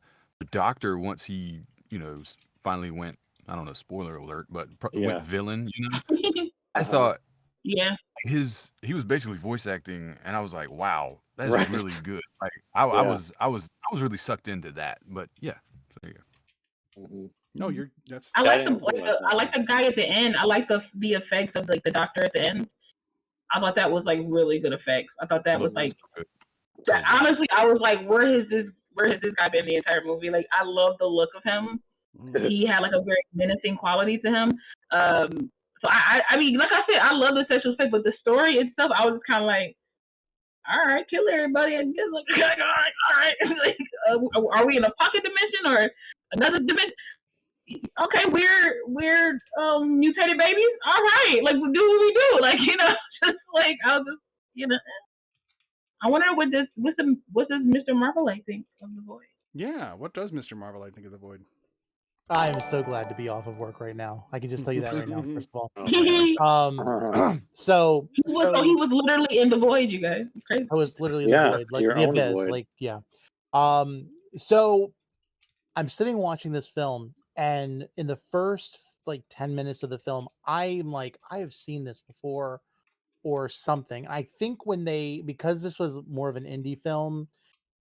doctor, once he, you know, finally went, I don't know, spoiler alert, but went villain, you know. I thought he was basically voice acting, and I was like, wow, that's really good. Like I was really sucked into that. But yeah, there you go. No, I like the guy at the end. I like the effects of like the doctor at the end. I thought that was like really good effects. I thought that was like honestly, I was like, where has this guy been the entire movie? Like I love the look of him. He had like a very menacing quality to him. So I mean, like I said, I love the sexual effects, but the story itself, I was kind of like, all right, kill everybody and just like all right. Like, are we in a pocket dimension or another dimension? Okay, we're mutated babies. All right, like we do what we do. Like, you know, just like I'll just, you know. I wonder what does Mr. Marvelite think of the Void? Yeah, what does Mr. Marvelite think of the Void? I am so glad to be off of work right now. I can just tell you that right now, first of all. So he was literally in the Void, you guys. Crazy. I was literally in the Void, like the abyss, void. Like so I'm sitting watching this film, and in the first like 10 minutes of the film, I'm like, I have seen this before or something. I think because this was more of an indie film,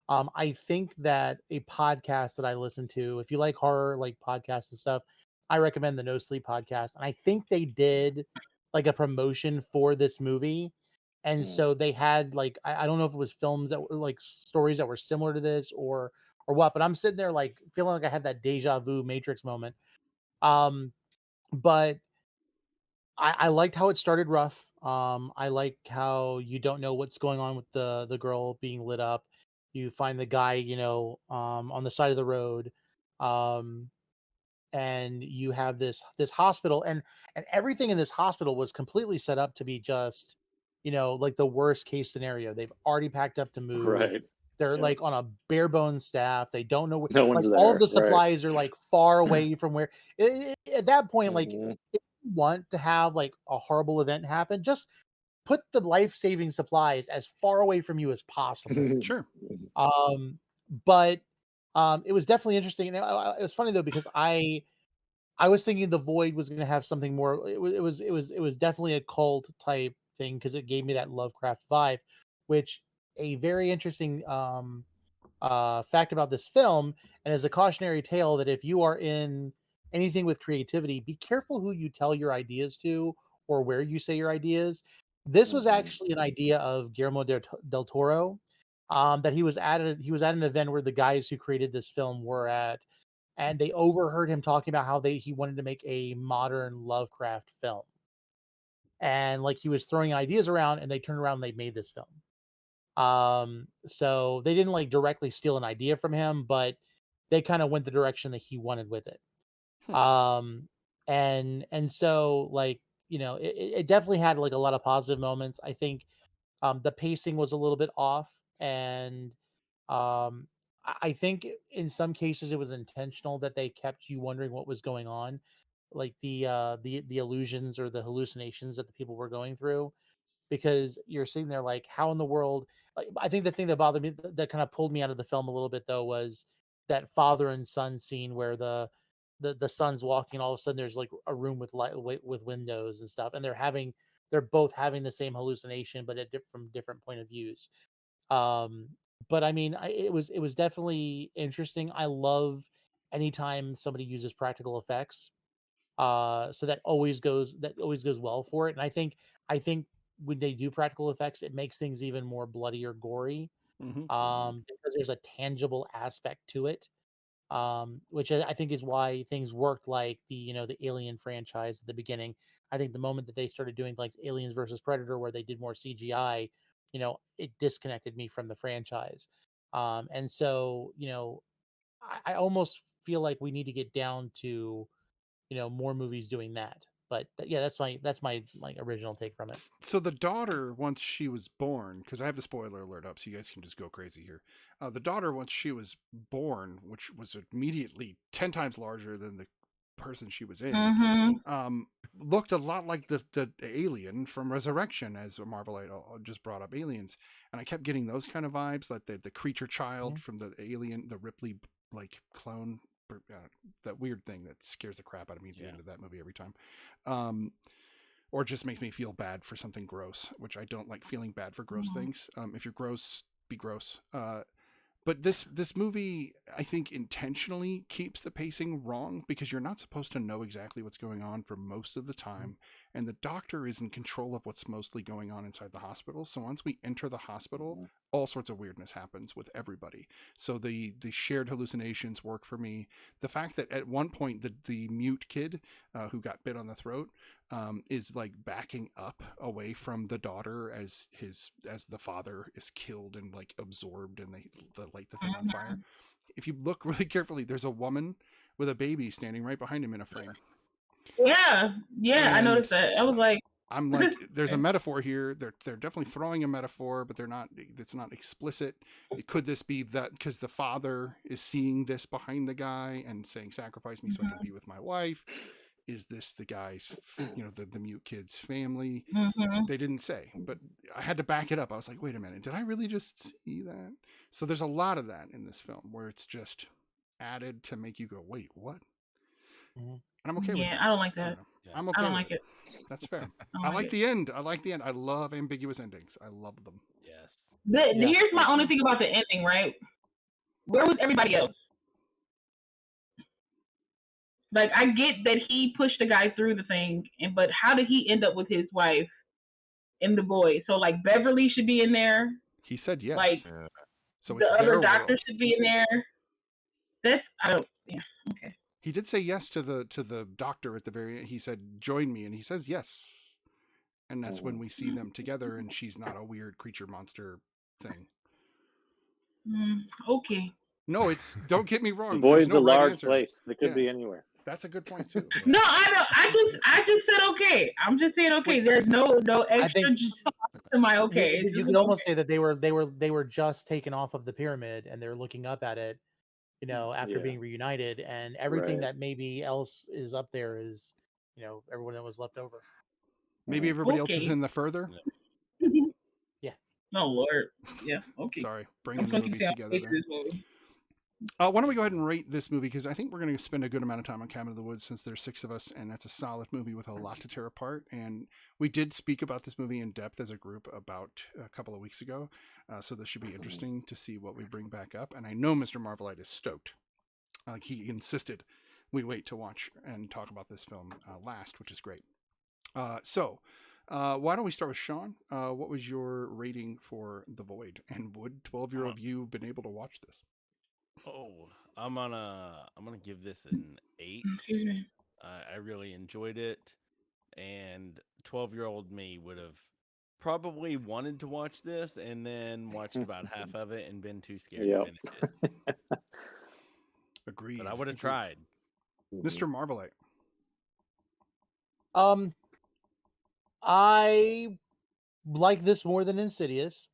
I think that a podcast that I listen to, if you like horror, like podcasts and stuff, I recommend the No Sleep podcast. And I think they did like a promotion for this movie. And so they had like, I don't know if it was films that were like stories that were similar to this or or what, but I'm sitting there like feeling like I had that deja vu Matrix moment. But I liked how it started rough. I like how you don't know what's going on with the girl being lit up. You find the guy, on the side of the road. Um, and you have this hospital, and everything in this hospital was completely set up to be just, like the worst case scenario. They've already packed up to move. Right. They're Yeah. like on a bare bones staff. They don't know No one's like all of there. the Right. supplies are like far away from where at that point, like Mhm. if you want to have like a horrible event happen, just put the life-saving supplies as far away from you as possible. Sure. But it was definitely interesting. And it was funny though, because I was thinking the Void was going to have something more. It was definitely a cult type thing because it gave me that Lovecraft vibe, which a very interesting fact about this film, and as a cautionary tale, that if you are in anything with creativity, be careful who you tell your ideas to or where you say your ideas. This was actually an idea of Guillermo del Toro. That he was at an event where the guys who created this film were at, and they overheard him talking about how he wanted to make a modern Lovecraft film. And like he was throwing ideas around, and they turned around and they made this film. So they didn't like directly steal an idea from him, but they kind of went the direction that he wanted with it. Um, and so like, it definitely had like a lot of positive moments. I think the pacing was a little bit off, and I think in some cases it was intentional that they kept you wondering what was going on, like the illusions or the hallucinations that the people were going through, because you're sitting there like, how in the world? Like, I think the thing that bothered me, that kind of pulled me out of the film a little bit though, was that father and son scene where the son's walking, all of a sudden there's like a room with light with windows and stuff, and they're both having the same hallucination, but from different point of views. Um, but I mean, it was definitely interesting. I love anytime somebody uses practical effects. So that always goes well for it. And I think when they do practical effects, it makes things even more bloody or gory. Because there's a tangible aspect to it. Which I think is why things worked like the Alien franchise at the beginning. I think the moment that they started doing like Aliens versus Predator, where they did more CGI, it disconnected me from the franchise. And so I almost feel like we need to get down to more movies doing that. But yeah, that's my like original take from it. So the daughter, once she was born, because I have the spoiler alert up, so you guys can just go crazy here. The daughter, once she was born, which was immediately 10 times larger than the person she was in, Mm-hmm. looked a lot like the alien from Resurrection, as Marvelite just brought up Aliens, and I kept getting those kind of vibes, like the creature child from the Alien, the Ripley like clone, that weird thing that scares the crap out of me at the end of that movie every time. Or just makes me feel bad for something gross, which I don't like feeling bad for gross things. If you're gross, be gross. But this movie, I think, intentionally keeps the pacing wrong because you're not supposed to know exactly what's going on for most of the time, and the doctor is in control of what's mostly going on inside the hospital. So once we enter the hospital, all sorts of weirdness happens with everybody. So the shared hallucinations work for me. The fact that at one point the mute kid who got bit on the throat is like backing up away from the daughter as the father is killed and like absorbed and the light the thing on fire. If you look really carefully, there's a woman with a baby standing right behind him in a frame. Yeah, I And noticed that. I was like, I'm like, there's a metaphor here. They're definitely throwing a metaphor, but it's not explicit. Could this be that because the father is seeing this behind the guy and saying, sacrifice me so I can be with my wife? Is this the guy's, the mute kid's family? They didn't say, but I had to back it up. I was like, wait a minute, did I really just see that? So there's a lot of that in this film where it's just added to make you go, wait, what? And I'm okay with that. I don't like that. I'm I okay don't with like it. That's fair. I I don't like like the end. I like the end. I love ambiguous endings. I love them. Yes. Here's my only thing about the ending, right? Where was everybody else? Like, I get that he pushed the guy through the thing, but how did he end up with his wife and the boy? So, like, Beverly should be in there. He said yes. Like, Yeah. So the it's other their doctor world. should be in there. I don't. Yeah. Okay. He did say yes to the doctor at the very end. He said, "Join me," and he says yes. And that's when we see them together, and she's not a weird creature monster thing. Okay. No, it's don't get me The wrong. There's void's no a right large answer. place. It could Yeah. be anywhere. That's a good point too. No, I don't. I just said okay. I'm just saying okay. Wait, There's no I extra think to my okay. It's you just could an almost okay. say that they were just taken off of the pyramid and they're looking up at it, you know, after Yeah. being reunited, and everything Right. that maybe else is up there is, you know, everyone that was left over. Maybe everybody else is Okay. in the further. Yeah. Oh Lord. Yeah. Okay. Sorry, I'm bringing the fucking movies down together for there. this movie. Why don't we go ahead and rate this movie, because I think we're going to spend a good amount of time on Cabin in the Woods since there's 6 of us, and that's a solid movie with a lot to tear apart. And we did speak about this movie in depth as a group about a couple of weeks ago, so this should be interesting to see what we bring back up. And I know Mr. Marvelite is stoked. Like he insisted we wait to watch and talk about this film last, which is great. So why don't we start with Sean? What was your rating for The Void, and would 12-year-old you been able to watch this? Oh, I'm gonna give this an 8. I really enjoyed it, and 12-year-old me would have probably wanted to watch this and then watched about half of it and been too scared to Yep. finish it. Agreed. But I would have tried. Mr. Marvelite. I like this more than Insidious.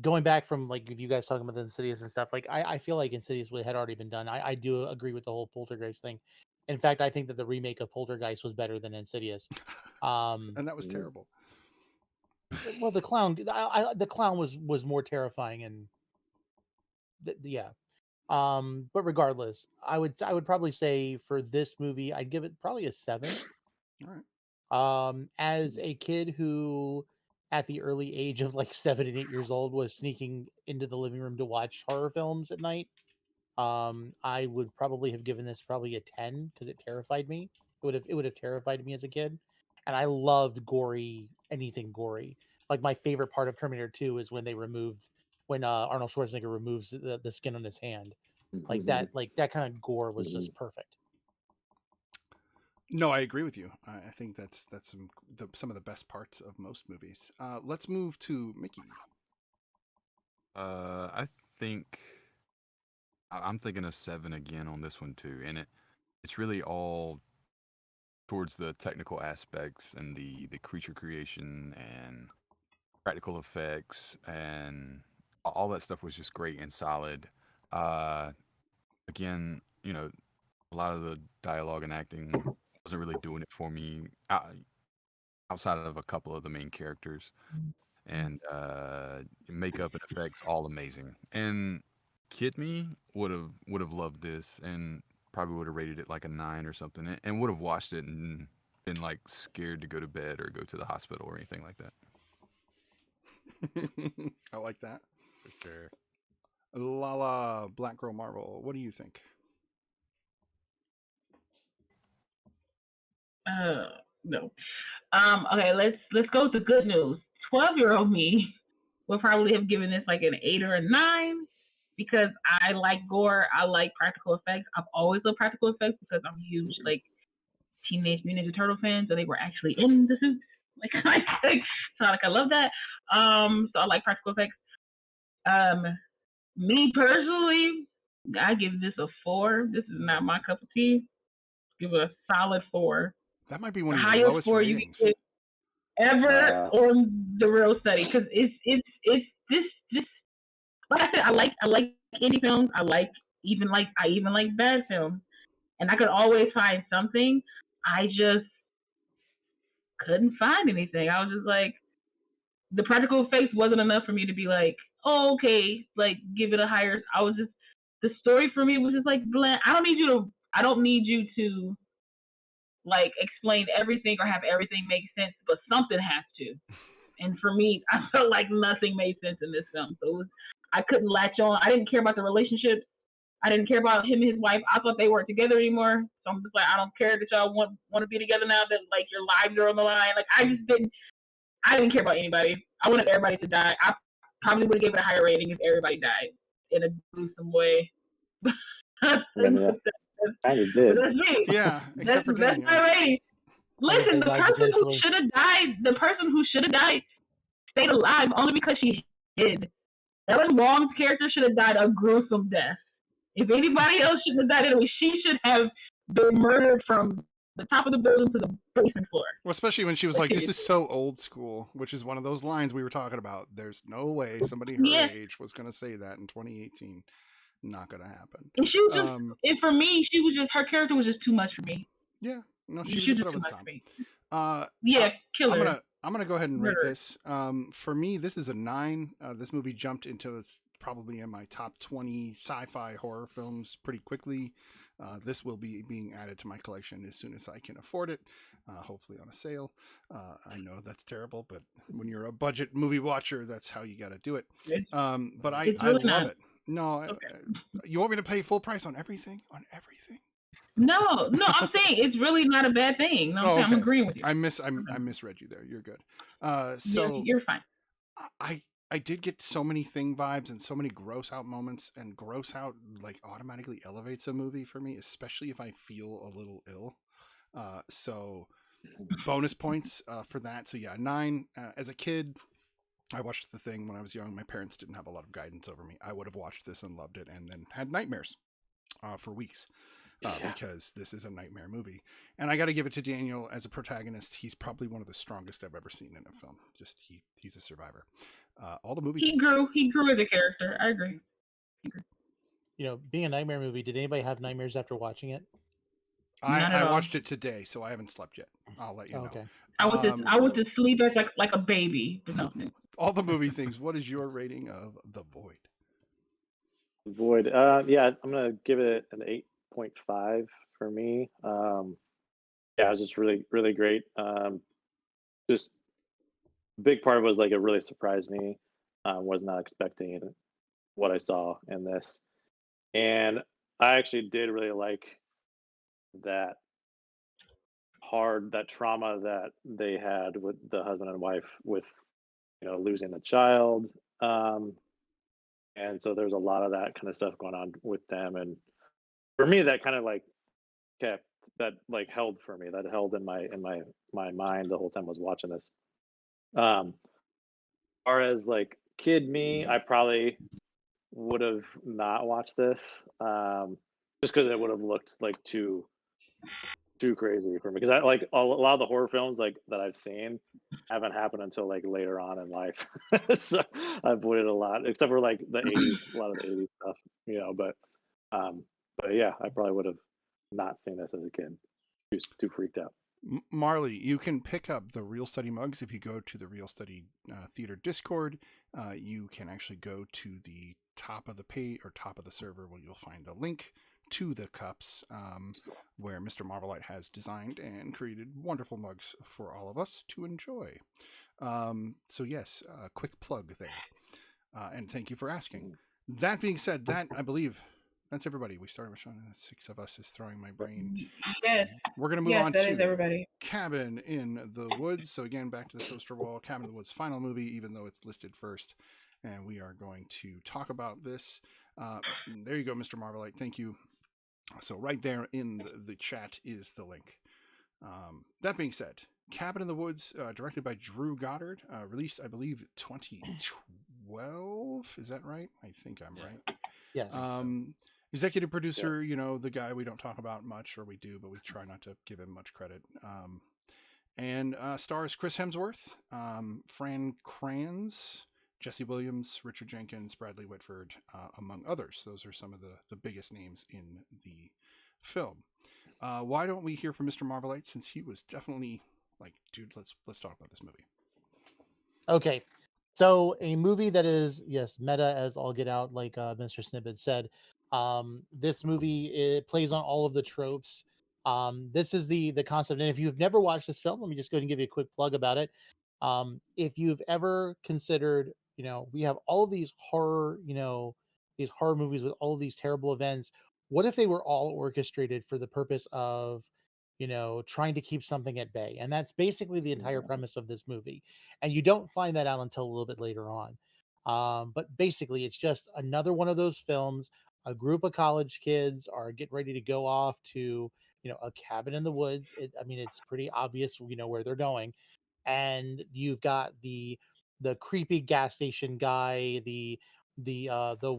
Going back from like you guys talking about the Insidious and stuff, like I feel like Insidious had already been done. I do agree with the whole Poltergeist thing. In fact, I think that the remake of Poltergeist was better than Insidious. And that was terrible. Well, the clown, the clown was more terrifying, and yeah. But regardless, I would probably say for this movie, I'd give it probably a 7. All right. As a kid who, at the early age of like 7 and 8 years old, was sneaking into the living room to watch horror films at night, I would probably have given this probably a 10 because it terrified me. It would have terrified me as a kid, and I loved anything gory. Like my favorite part of Terminator 2 is when Arnold Schwarzenegger removes the skin on his hand. Like that kind of gore was just perfect. No, I agree with you. I think that's some of the best parts of most movies. Let's move to Mickey. I think I'm thinking a 7 again on this one too, and it's really all towards the technical aspects and the creature creation and practical effects, and all that stuff was just great and solid. Again, you know, a lot of the dialogue and acting wasn't really doing it for me outside of a couple of the main characters, and makeup and effects all amazing. And kid me would have loved this and probably would have rated it like a 9 or something, and would have watched it and been like scared to go to bed or go to the hospital or anything like that. I like that. For sure. Lala Black Girl Marvel, what do you think? No. Okay, let's go with the good news. 12-year-old me would probably have given this like an 8 or a 9 because I like gore. I like practical effects. I've always loved practical effects because I'm a huge like Teenage Mutant Ninja Turtle fan, so they were actually in the suits. So I love that. So I like practical effects. Me personally, I give this a 4. This is not my cup of tea. Give it a solid 4. That might be one The of your highest lowest 4 ratings. you can get ever on the real study because it's this like I said, I like indie films. I even like bad films, and I could always find something. I just couldn't find anything. I was just like, the practical effects wasn't enough for me to be like, oh, okay, like give it a higher. I was just the story for me was just like bland. I don't need you to like explain everything or have everything make sense, but something has to. And for me, I felt like nothing made sense in this film. So I couldn't latch on. I didn't care about the relationship. I didn't care about him and his wife. I thought they weren't together anymore. So I'm just like, I don't care that y'all want to be together now that like your lives are on the line. Like I didn't care about anybody. I wanted everybody to die. I probably would have given it a higher rating if everybody died. in a gruesome way. I mean, yeah, kind of But did. that's me. Yeah, except for That's Daniel. my rating. Listen, Everybody dies eventually. the person who should have died stayed alive only because she hid. Ellen Wong's character should have died a gruesome death. If anybody else should have died anyway, she should have been murdered from the top of the building to the basement floor. Well, especially when she was like, "This is so old school," which is one of those lines we were talking about. There's no way somebody her Yeah. age was going to say that in 2018. Not going to happen. And she was just, and for me, she was just, her character was just too much for me. Yeah, no, she She was a was bit just over too the much top. for me. Yeah, killer. I'm gonna go ahead and rate Murder. this. For me, this is a 9. This movie jumped into it's probably in my top 20 sci-fi horror films pretty quickly. This will be being added to my collection as soon as I can afford it, hopefully on a sale. I know that's terrible, but when you're a budget movie watcher, that's how you got to do it. But I really love not. it. No, Okay. You want me to pay full price on everything? On everything? No, I'm saying it's really not a bad thing. No, Oh, I'm okay. agreeing with you. I misread you there. You're good. So You're fine. I did get so many Thing vibes and so many gross out moments, and gross out like automatically elevates a movie for me, especially if I feel a little ill. So bonus points for that. So yeah, 9. As a kid, I watched The Thing when I was young. My parents didn't have a lot of guidance over me. I would have watched this and loved it, and then had nightmares for weeks. Because this is a nightmare movie. And I got to give it to Daniel as a protagonist. He's probably one of the strongest I've ever seen in a film. Just he's a survivor. All the movies. He grew as a character. I agree. You know, being a nightmare movie, did anybody have nightmares after watching it? I watched it today, so I haven't slept yet. I'll let you know. Okay. I was to sleep as like a baby. No. All the movie things. What is your rating of The Void? Void. Yeah, I'm gonna give it an 8.5 for me. Yeah, it was just really, really great. Just big part was like it really surprised me. Was not expecting it, what I saw in this, and I actually did really like that that trauma that they had with the husband and wife with losing the child. And so there's a lot of that kind of stuff going on with them, and for me that kind of like kept that like held for me, that held in my mind the whole time I was watching this. Far as like kid me, I probably would have not watched this, just because it would have looked like too crazy for me, because I like a lot of the horror films like that I've seen haven't happened until like later on in life. So I avoided a lot, except for like the 80s, a lot of the 80s stuff, but yeah, I probably would have not seen this as a kid. Too freaked out. Marley, you can pick up the Real Study mugs if you go to the Real Study Theater Discord. You can actually go to the top of the page or top of the server where you'll find the link to the cups, where Mr. Marvelite has designed and created wonderful mugs for all of us to enjoy. So yes, quick plug there. And thank you for asking. That being said, I believe that's everybody. We started with Sean, and 6 of us is throwing my brain. Yes. We're going to move on that to is everybody. Cabin in the Woods. So again, back to the poster wall. Cabin in the Woods, final movie, even though it's listed first. And we are going to talk about this. There you go, Mr. Marvelite. Thank you. So right there in the chat is the link. That being said, Cabin in the Woods, directed by Drew Goddard, released, I believe, 2012. Is that right? I think I'm right. Yes. Executive producer, the guy we don't talk about much, or we do, but we try not to give him much credit. And stars Chris Hemsworth, Fran Kranz, Jesse Williams, Richard Jenkins, Bradley Whitford, among others. Those are some of the biggest names in the film. Why don't we hear from Mr. Marvelite, since he was definitely like, dude, let's talk about this movie. Okay. So a movie that is, yes, meta as all get out, like Mr. Snippet said. This movie, it plays on all of the tropes. This is the concept. And if you've never watched this film, let me just go ahead and give you a quick plug about it. If you've ever considered, we have all of these horror, these horror movies with all of these terrible events. What if they were all orchestrated for the purpose of, trying to keep something at bay? And that's basically the entire premise of this movie. And you don't find that out until a little bit later on. But basically, it's just another one of those films. A group of college kids are getting ready to go off to, a cabin in the woods. I mean, it's pretty obvious, where they're going, and you've got the creepy gas station guy, the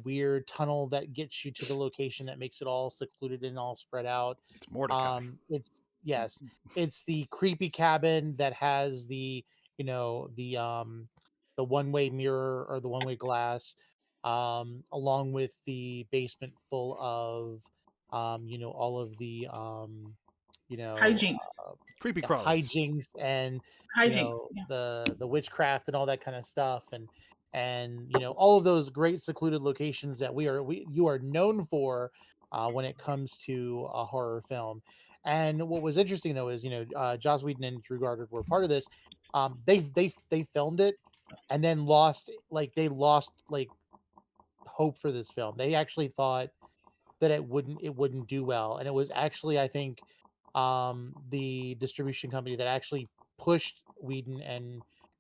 weird tunnel that gets you to the location that makes it all secluded and all spread out. It's Mordecai. It's yes, it's the creepy cabin that has the one-way mirror or the one-way glass, along with the basement full of all of the Hijinks. Creepy yeah, crawlies. hijinks and Hijinks. Yeah. the witchcraft and all that kind of stuff, and all of those great secluded locations that you are known for when it comes to a horror film. And what was interesting though is Joss Whedon and Drew Goddard were part of this. They filmed it and then lost hope for this film. They actually thought that it wouldn't do well, and it was actually, I think, the distribution company that actually pushed Whedon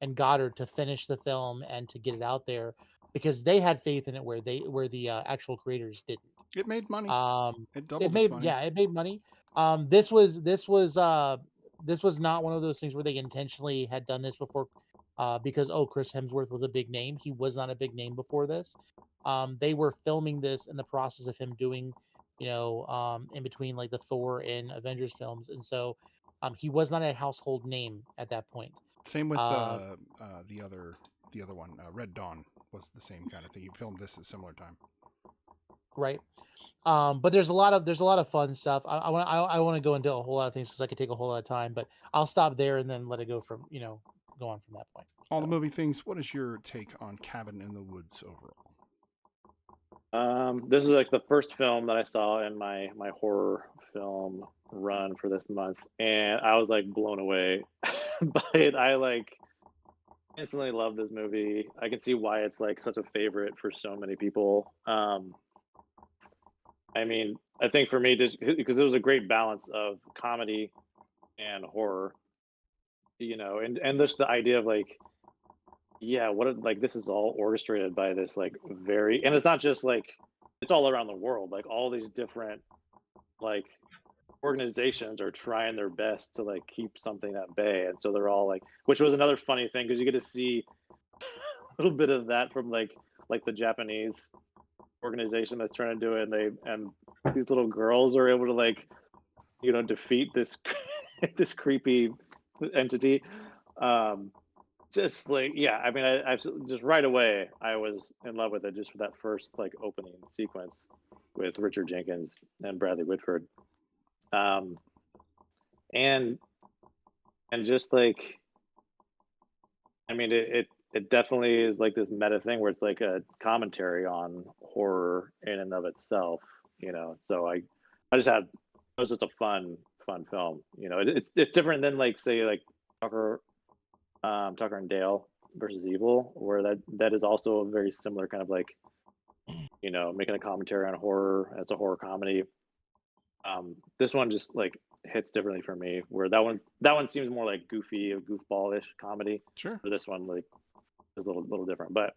and Goddard to finish the film and to get it out there, because they had faith in it where the actual creators didn't. It made money. um It it doubled its made money. yeah, it made money. This was not one of those things where they intentionally had done this before, because Chris Hemsworth was a big name. He was not a big name before this. They were filming this in the process of him doing, in between like the Thor and Avengers films, and so he was not a household name at that point. Same with uh the other one, Red Dawn was the same kind of thing. He filmed this at a similar time. right. But there's a lot of fun stuff. I want to go into a whole lot of things because I could take a whole lot of time, but I'll stop there and then let it go on from that point. All the So movie things. What is your take on Cabin in the Woods overall? This is like the first film that I saw in my horror film run for this month, and I was like blown away by it. I like instantly love this movie. I can see why it's like such a favorite for so many people. I mean, I think for me, just because it was a great balance of comedy and horror, and just the idea of like, yeah, like this is all orchestrated by this like and it's not just like it's all around the world. Like all these different like organizations are trying their best to like keep something at bay, and so they're all like, which was another funny thing because you get to see a little bit of that from like the Japanese organization that's trying to do it, and these little girls are able to like defeat this this creepy entity. um just like, yeah, I mean, I just right away I was in love with it just for that first like opening sequence with Richard Jenkins and Bradley Whitford. um and just like, I mean, it definitely is like this meta thing where it's like a commentary on horror in and of itself. So I just had, it was just a fun film. It's different than like say like Tucker Tucker and Dale versus Evil, where that is also a very similar kind of like, making a commentary on horror. It's a horror comedy. This one just like hits differently for me, where that one seems more like goofy, a goofballish comedy. Sure. For this one, like, is a little different, but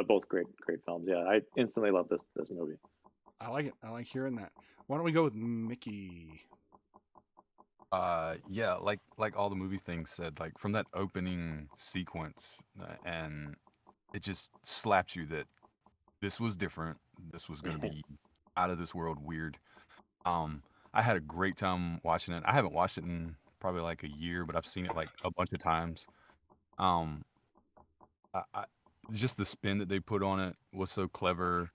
both great films. Yeah, I instantly love this movie. I like it. I like hearing that. Why don't we go with Mickey? Yeah, like all the movie things said, like from that opening sequence, and it just slaps you that this was different. This was going to be out of this world weird. Um, I had a great time watching it. I haven't watched it in probably like a year, but I've seen it like a bunch of times. Um, I just the spin that they put on it was so clever.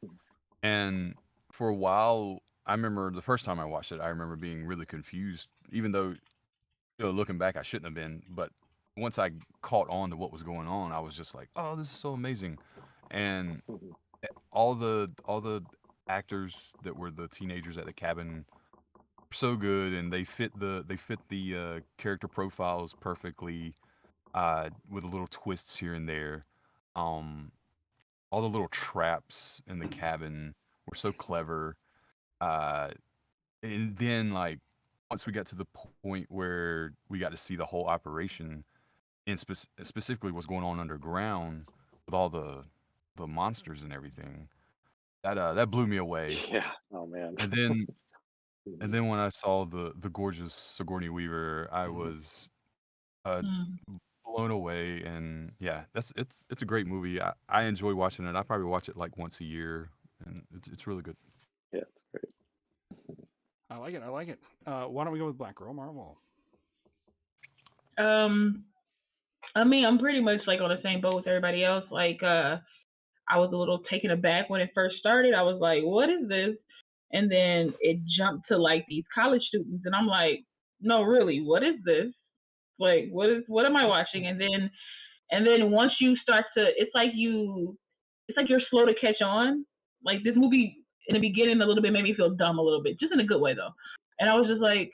And for a while, I remember the first time I watched it, I remember being really confused, even though, looking back, I shouldn't have been. But once I caught on to what was going on, I was just like, "Oh, this is so amazing!" And all the actors that were the teenagers at the cabin were so good, and they fit the character profiles perfectly, with little twists here and there. Um, all the little traps in the cabin were so clever. Uh, and then like once we got to the point where we got to see the whole operation and specifically what's going on underground with all the the monsters and everything, that blew me away. Yeah. Oh man. And then when I saw the gorgeous Sigourney Weaver, I was uh, Mm. blown away. And yeah, it's a great movie. I enjoy watching it. I probably watch it like once a year, and it's really good. Yeah, it's great. I like it. I like it. Why don't we go with Black Girl Marvel? Um, I mean, I'm pretty much like on the same boat with everybody else. Like, I was a little taken aback when it first started. I was like, "What is this?" And then it jumped to like these college students, and I'm like, "No, really, what is this? Like, what am I watching?" And then once you start to, it's like you're slow to catch on. Like this movie in the beginning, a little bit made me feel dumb a little bit, just in a good way though. And I was just like,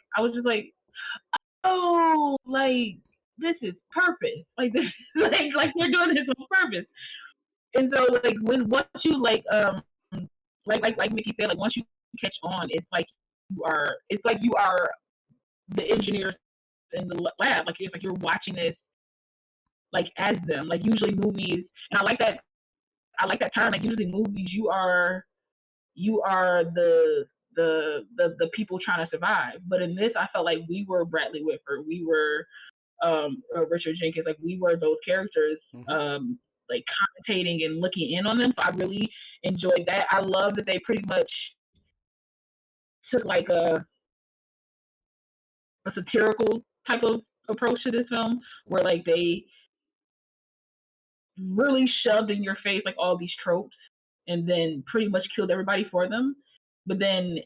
oh, like this is purpose. Like this, like they're doing this on purpose. And so like when once you like Mickey said, like once you catch on, it's like you are the engineers in the lab. Like it's like you're watching this like as them. Like usually movies, and I like that term. Like usually movies, you are the people trying to survive. But in this, I felt like we were Bradley Whitford, we were Richard Jenkins, like we were those characters, like commentating and looking in on them. So I really enjoyed that. I love that they pretty much took like a satirical type of approach to this film, where like they really shoved in your face like all these tropes and then pretty much killed everybody for them. But then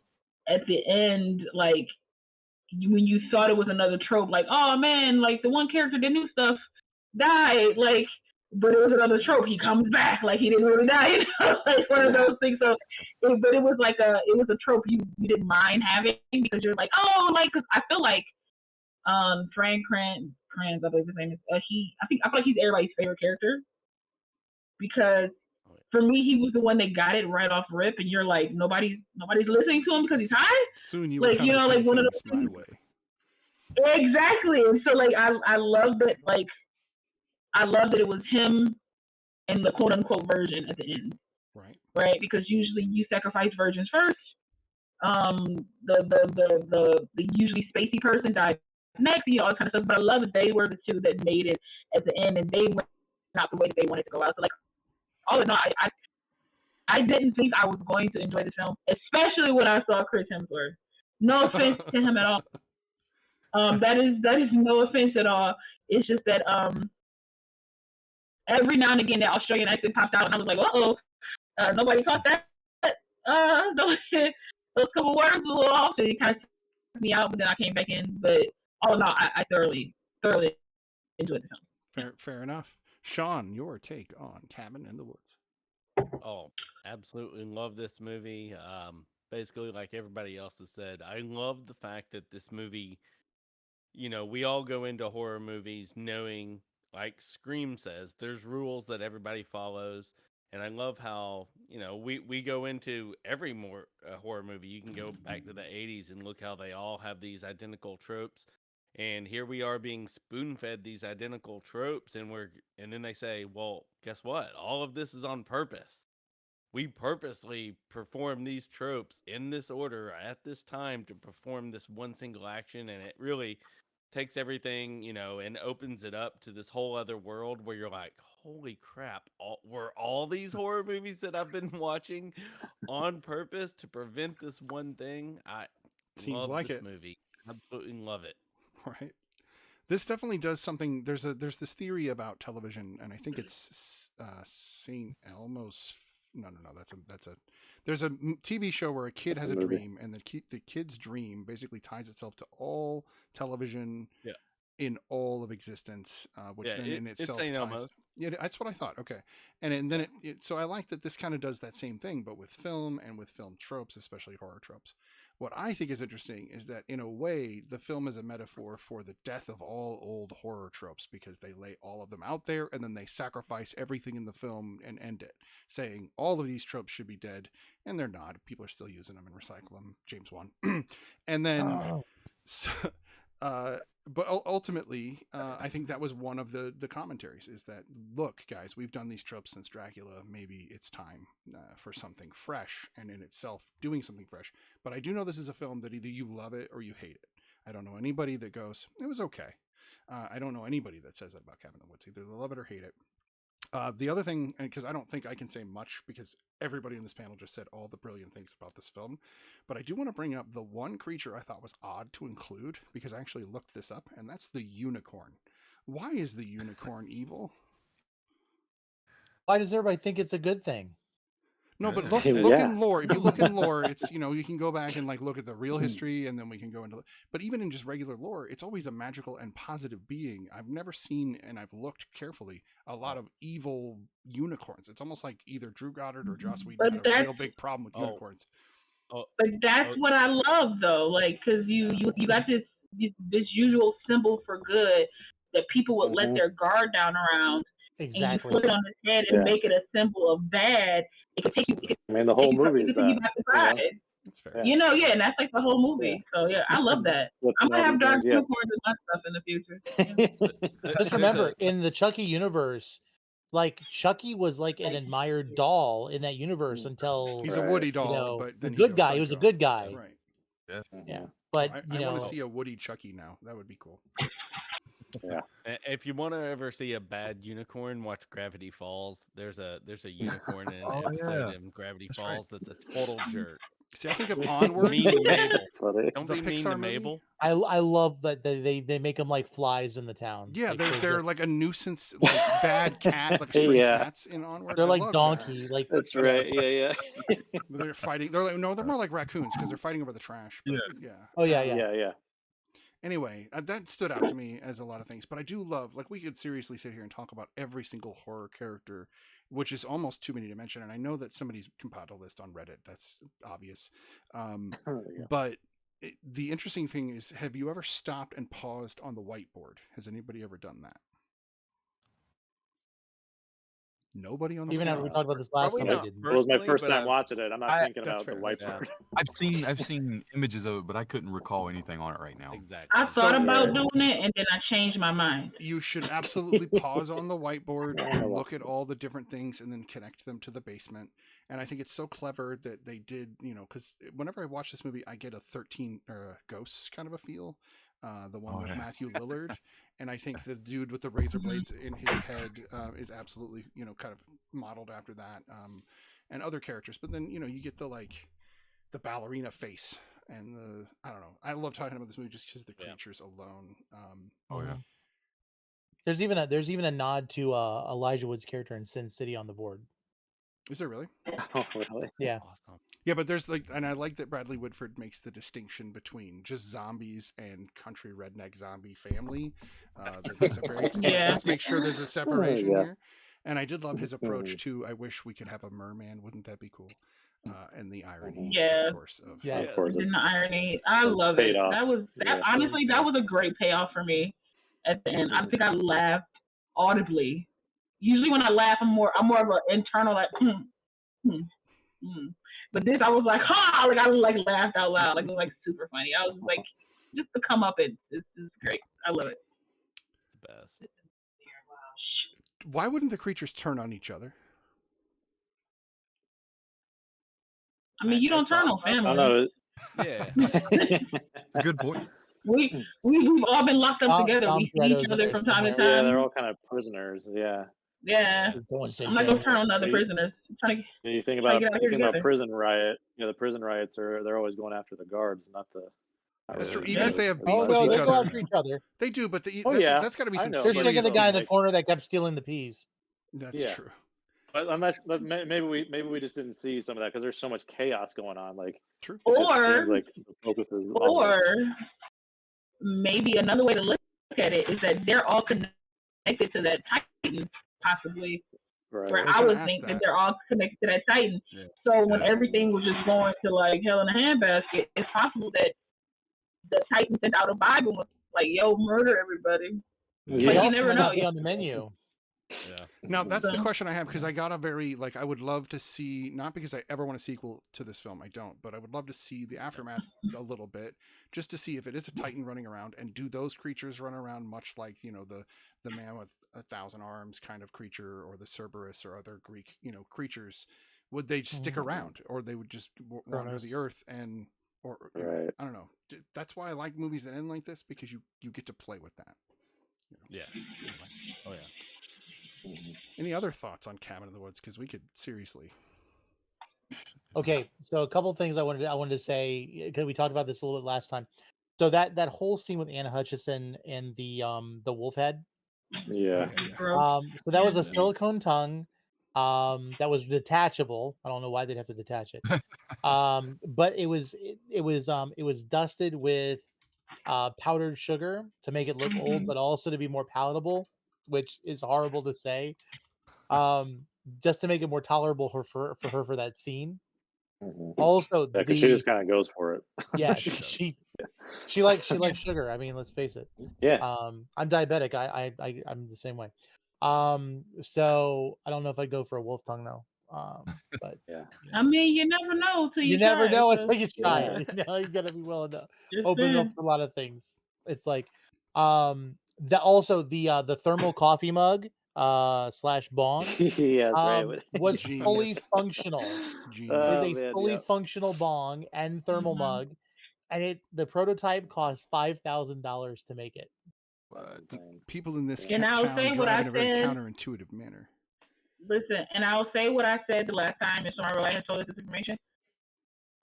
at the end, like when you thought it was another trope, like, oh man, like the one character that knew stuff died, like, but it was another trope. He comes back, like he didn't really die, like one of those things. So, but it was like it was a trope you didn't mind having because you're like, oh, like, cause I feel like Frank Kranz, I believe his name is. I feel like he's everybody's favorite character because for me, he was the one that got it right off rip, and you're like, nobody's listening to him because he's high. Soon you Like will come to like see one of things those my things. way. Exactly. And so like I love that, like I love that it was him and the quote unquote virgin at the end, Right. right? Because usually you sacrifice virgins first. Um, the usually spacey person died next, all that kind of stuff. But I love that they were the two that made it at the end, and they went out the way that they wanted to go out. So like all in all, I didn't think I was going to enjoy this film, especially when I saw Chris Hemsworth. No offense to him at all. That is no offense at all. It's just that every now and again that Australian accent popped out, and I was like, oh, nobody caught that. Those couple words a little off, so it kind of took me out. But then I came back in. But all in all, I thoroughly enjoyed the film. Fair enough. Sean, your take on Cabin in the Woods? Oh, absolutely love this movie. Basically, like everybody else has said, I love the fact that this movie, we all go into horror movies knowing, like Scream says, there's rules that everybody follows. And I love how, we go into every more horror movie. You can go back to the 80s and look how they all have these identical tropes. And here we are being spoon fed these identical tropes. And then they say, well, guess what? All of this is on purpose. We purposely perform these tropes in this order at this time to perform this one single action, and it really takes everything, and opens it up to this whole other world where you're like, holy crap, were all these horror movies that I've been watching on purpose to prevent this one thing? I Seems love like this it. movie. Absolutely love it. Right. This definitely does something. There's this theory about television, and I think it's Saint Elmo's. No. That's a. There's a TV show where a kid has a movie. dream, and the kid's dream basically ties itself to all television Yeah. in all of existence, which Yeah, then in it's itself St. ties. Elmo's. Yeah, that's what I thought. Okay, and then so I like that this kind of does that same thing, but with film and with film tropes, especially horror tropes. What I think is interesting is that in a way, the film is a metaphor for the death of all old horror tropes because they lay all of them out there and then they sacrifice everything in the film and end it, saying all of these tropes should be dead, and they're not. People are still using them and recycle them. James Wan, and then. Oh. So, But ultimately, I think that was one of the commentaries is that, look, guys, we've done these tropes since Dracula. Maybe it's time for something fresh and in itself doing something fresh. But I do know this is a film that either you love it or you hate it. I don't know anybody that goes, it was okay. I don't know anybody that says that about Cabin in the Woods. Either they love it or hate it. The other thing, because I don't think I can say much because everybody in this panel just said all the brilliant things about this film, but I do want to bring up the one creature I thought was odd to include because I actually looked this up, and that's the unicorn. Why is the unicorn evil? Why does everybody think it's a good thing? No, but Yeah. look Yeah. in lore. If you look in lore, it's you can go back and like look at the real history, and then we can go into. But even in just regular lore, it's always a magical and positive being. I've never seen, and I've looked carefully, a lot of evil unicorns. It's almost like either Drew Goddard or Joss But Whedon had a real big problem with Oh. unicorns. Oh, But that's what I love, though. Like, cause you got this usual symbol for good that people would let Mhm. their guard down around, and you Exactly. flip it on its head and Yeah. make it a symbol of bad. It could take you. I mean, the whole movie It is could take you that. by You know? surprise. That's fair. Yeah. You know, yeah, and that's like the whole movie. So yeah, I love that. I'm Flipping gonna all have these dark things, yeah. unicorns in my stuff in the future. Yeah. Just there's remember, a in the Chucky universe, like Chucky was like an admired doll in that universe until He's a Right. Woody you doll, know but the then good he goes guy. He was a psycho. good guy. Right. Yeah. Yeah, Mhm. but I you want know, to see a Woody Chucky now. That would be cool. Yeah. if you want to ever see a bad unicorn, watch Gravity Falls. There's a unicorn in an Oh, episode yeah. in Gravity That's right. Falls that's a total jerk. See, I think of Onward. Mean to Mabel. Funny. Don't The be mean to Pixar movie? Mabel. I love that they make them like flies in the town. Yeah, Like, they're just- like a nuisance, like bad cat, like stray Yeah. cats in Onward. they're I like love donkey. Like That's right. Yeah. That. They're fighting. They're like no, they're more like raccoons because they're fighting over the trash. But yeah. Oh yeah, Yeah. Yeah. Anyway, that stood out to me as a lot of things. But I do love, like, we could seriously sit here and talk about every single horror character, which is almost too many to mention. And I know that somebody's compiled a list on Reddit. That's obvious. Yeah. But the interesting thing is, have you ever stopped and paused on the whiteboard? Has anybody ever done that? Nobody on the even after we panel? talked about this last Probably time, I not didn't. It was my personally, first but time I've- watching it. I'm not I- thinking That's about the fair, whiteboard. that's I've seen images of it, but I couldn't recall anything on it right now. Exactly. I thought So- about doing it, and then I changed my mind. You should absolutely pause on the whiteboard Yeah, and well. look at all the different things and then connect them to the basement. And I think it's so clever that they did, because whenever I watch this movie, I get a 13 Ghosts kind of a feel. The one Oh, with yeah. Matthew Lillard. And I think the dude with the razor blades in his head is absolutely, kind of modeled after that. And other characters. But then, you get the ballerina face. And I don't know. I love talking about this movie just because the Yeah. creatures alone. Oh yeah. There's even a nod to Elijah Wood's character in Sin City on the board. Is there really? Oh, really? Yeah, Awesome. Yeah, but there's and I like that Bradley Whitford makes the distinction between just zombies and country redneck zombie family. There's a very Yeah. let's make sure there's a separation yeah. here. And I did love his approach too. I wish we could have a merman. Wouldn't that be cool? And the irony, Yeah. of course. Yeah. Of course. And the irony, I It love paid it. off. That was Yeah. honestly that was a great payoff for me at the end. I think I laughed audibly. Usually when I laugh, I'm more of an internal like. But this, I was like, ha! Like I laughed out loud. Like it was like super funny. I was like, just to come up, this is great. I love it. The best. Why wouldn't the creatures turn on each other? I mean, you don't turn on I don't family. know. Yeah. It's a good point. We've all been locked up Tom- together. Tom We see Toretto's each in other there from time to somewhere. Yeah, they're time. all kind of prisoners. Yeah. Yeah. Don't say I'm not gonna family. turn on other Hey. prisoners. I'm trying to And you think Try to about get out here together. prison riot. The prison riots they're always going after the guards, not the. That's true. the- Even if they have the- beef Oh with no, each they go other. after each other. They do, but Oh, yeah, that's got to be I some know, They're but shaking the serious. guy in the like- corner that kept stealing the peas. That's Yeah. true. But unless maybe we just didn't see some of that because there's so much chaos going on. Like True. it just Or- seems like the focus is. on or maybe another way to look at it is that they're all connected to that Titan, possibly. right. Where was I gonna would ask think that that. they're all connected to that Titan. Yeah. So when Yeah. everything was just going to like hell in a handbasket, it's possible that the Titan sent out a Bible and was like, "Yo, murder everybody." Yeah. He Like, you also never might know. not be on the menu. Yeah. Now that's the So, question I have, because I got a very I would love to see, not because I ever want a sequel to this film, I don't, but I would love to see the aftermath a little bit, just to see if it is a Titan running around, and do those creatures run around much like the man with 1,000 arms kind of creature, or the Cerberus, or other Greek creatures. Would they stick around, or they would just wander the Kronos. earth, and or Right. I don't know. That's why I like movies that end like this, because you get to play with that. Yeah. Anyway. Oh yeah. Any other thoughts on Cabin in the Woods? Because we could seriously. Okay, so a couple things I wanted to say, because we talked about this a little bit last time. So that whole scene with Anna Hutchison and the wolf head. Yeah. gross. So that was a Yeah. silicone tongue that was detachable. I don't know why they'd have to detach it. But it was dusted with powdered sugar to make it look old, Mhm. but also to be more palatable, which is horrible to say. Just to make it more tolerable for her for that scene. Mhm. Also, Yeah, because she just kind of goes for it. yeah, She does. she likes sugar. I mean, let's face it. Yeah. I'm diabetic. I'm the same way. So I don't know if I'd go for a wolf tongue though. But Yeah. I mean, you never know till you you never try. know So, until you try Yeah. it. You gotta be willing to just open up saying. for a lot of things. It's like the also the thermal coffee mug slash bong Yeah, that's right. was fully Genius. functional. Is Genius. a Oh man, fully yeah. functional bong and thermal Mhm. mug, and the prototype cost $5,000 to make it. What? Insane. People in this Yeah. And I'll town say what drive I in a very said. counterintuitive manner. Listen, and I'll say what I said the last time Mr. Marvel had told us this information.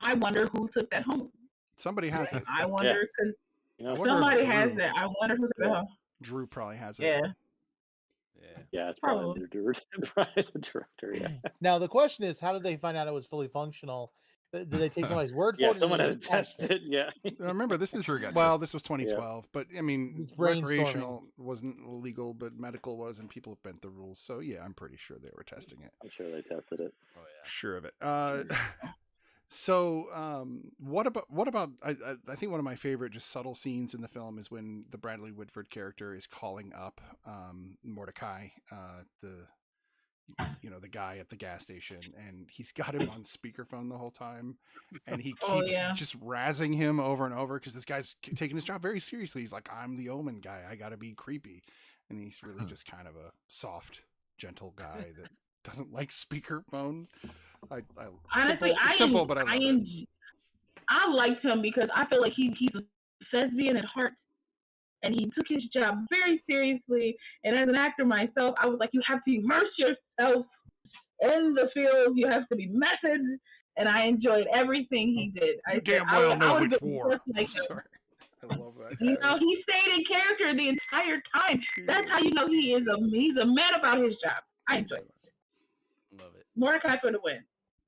I wonder who took that home. Somebody has it. I Yeah. wonder because You I know, wonder if somebody has Drew. that. I wonder who took that Yeah. home. Drew probably has it. Yeah, Yeah. Yeah, it's probably. probably the director. Yeah. Now the question is, how did they find out it was fully functional? Did they take somebody's word Yeah, for it, or did someone they had to test it. Yeah. Remember, this I'm is sure it got well, tested. this was 2012, but I mean, It's brainstorming. recreational wasn't illegal, but medical was, and people bent the rules. So yeah, I'm pretty sure they were testing it. I'm sure they tested it. Oh yeah. Sure of it. So what about I think one of my favorite just subtle scenes in the film is when the Bradley Whitford character is calling up Mordecai, the guy at the gas station, and he's got him on speakerphone the whole time, and he Oh keeps yeah. just razzing him over and over, because this guy's taking his job very seriously. He's like, I'm the Omen guy, I gotta be creepy, and he's really just kind of a soft, gentle guy that doesn't like speakerphone. Honestly, simple, but I love it. I liked him because I feel like he's a thespian at heart, and he took his job very seriously. And as an actor myself, I was like, you have to immerse yourself in the field. You have to be method. And I enjoyed everything he did. You damn well know which war. Like Sorry, I love that you guy. know, he stayed in character the entire time. That's how you know he's a man about his job. I enjoyed it. Love it. Mordecai for the win.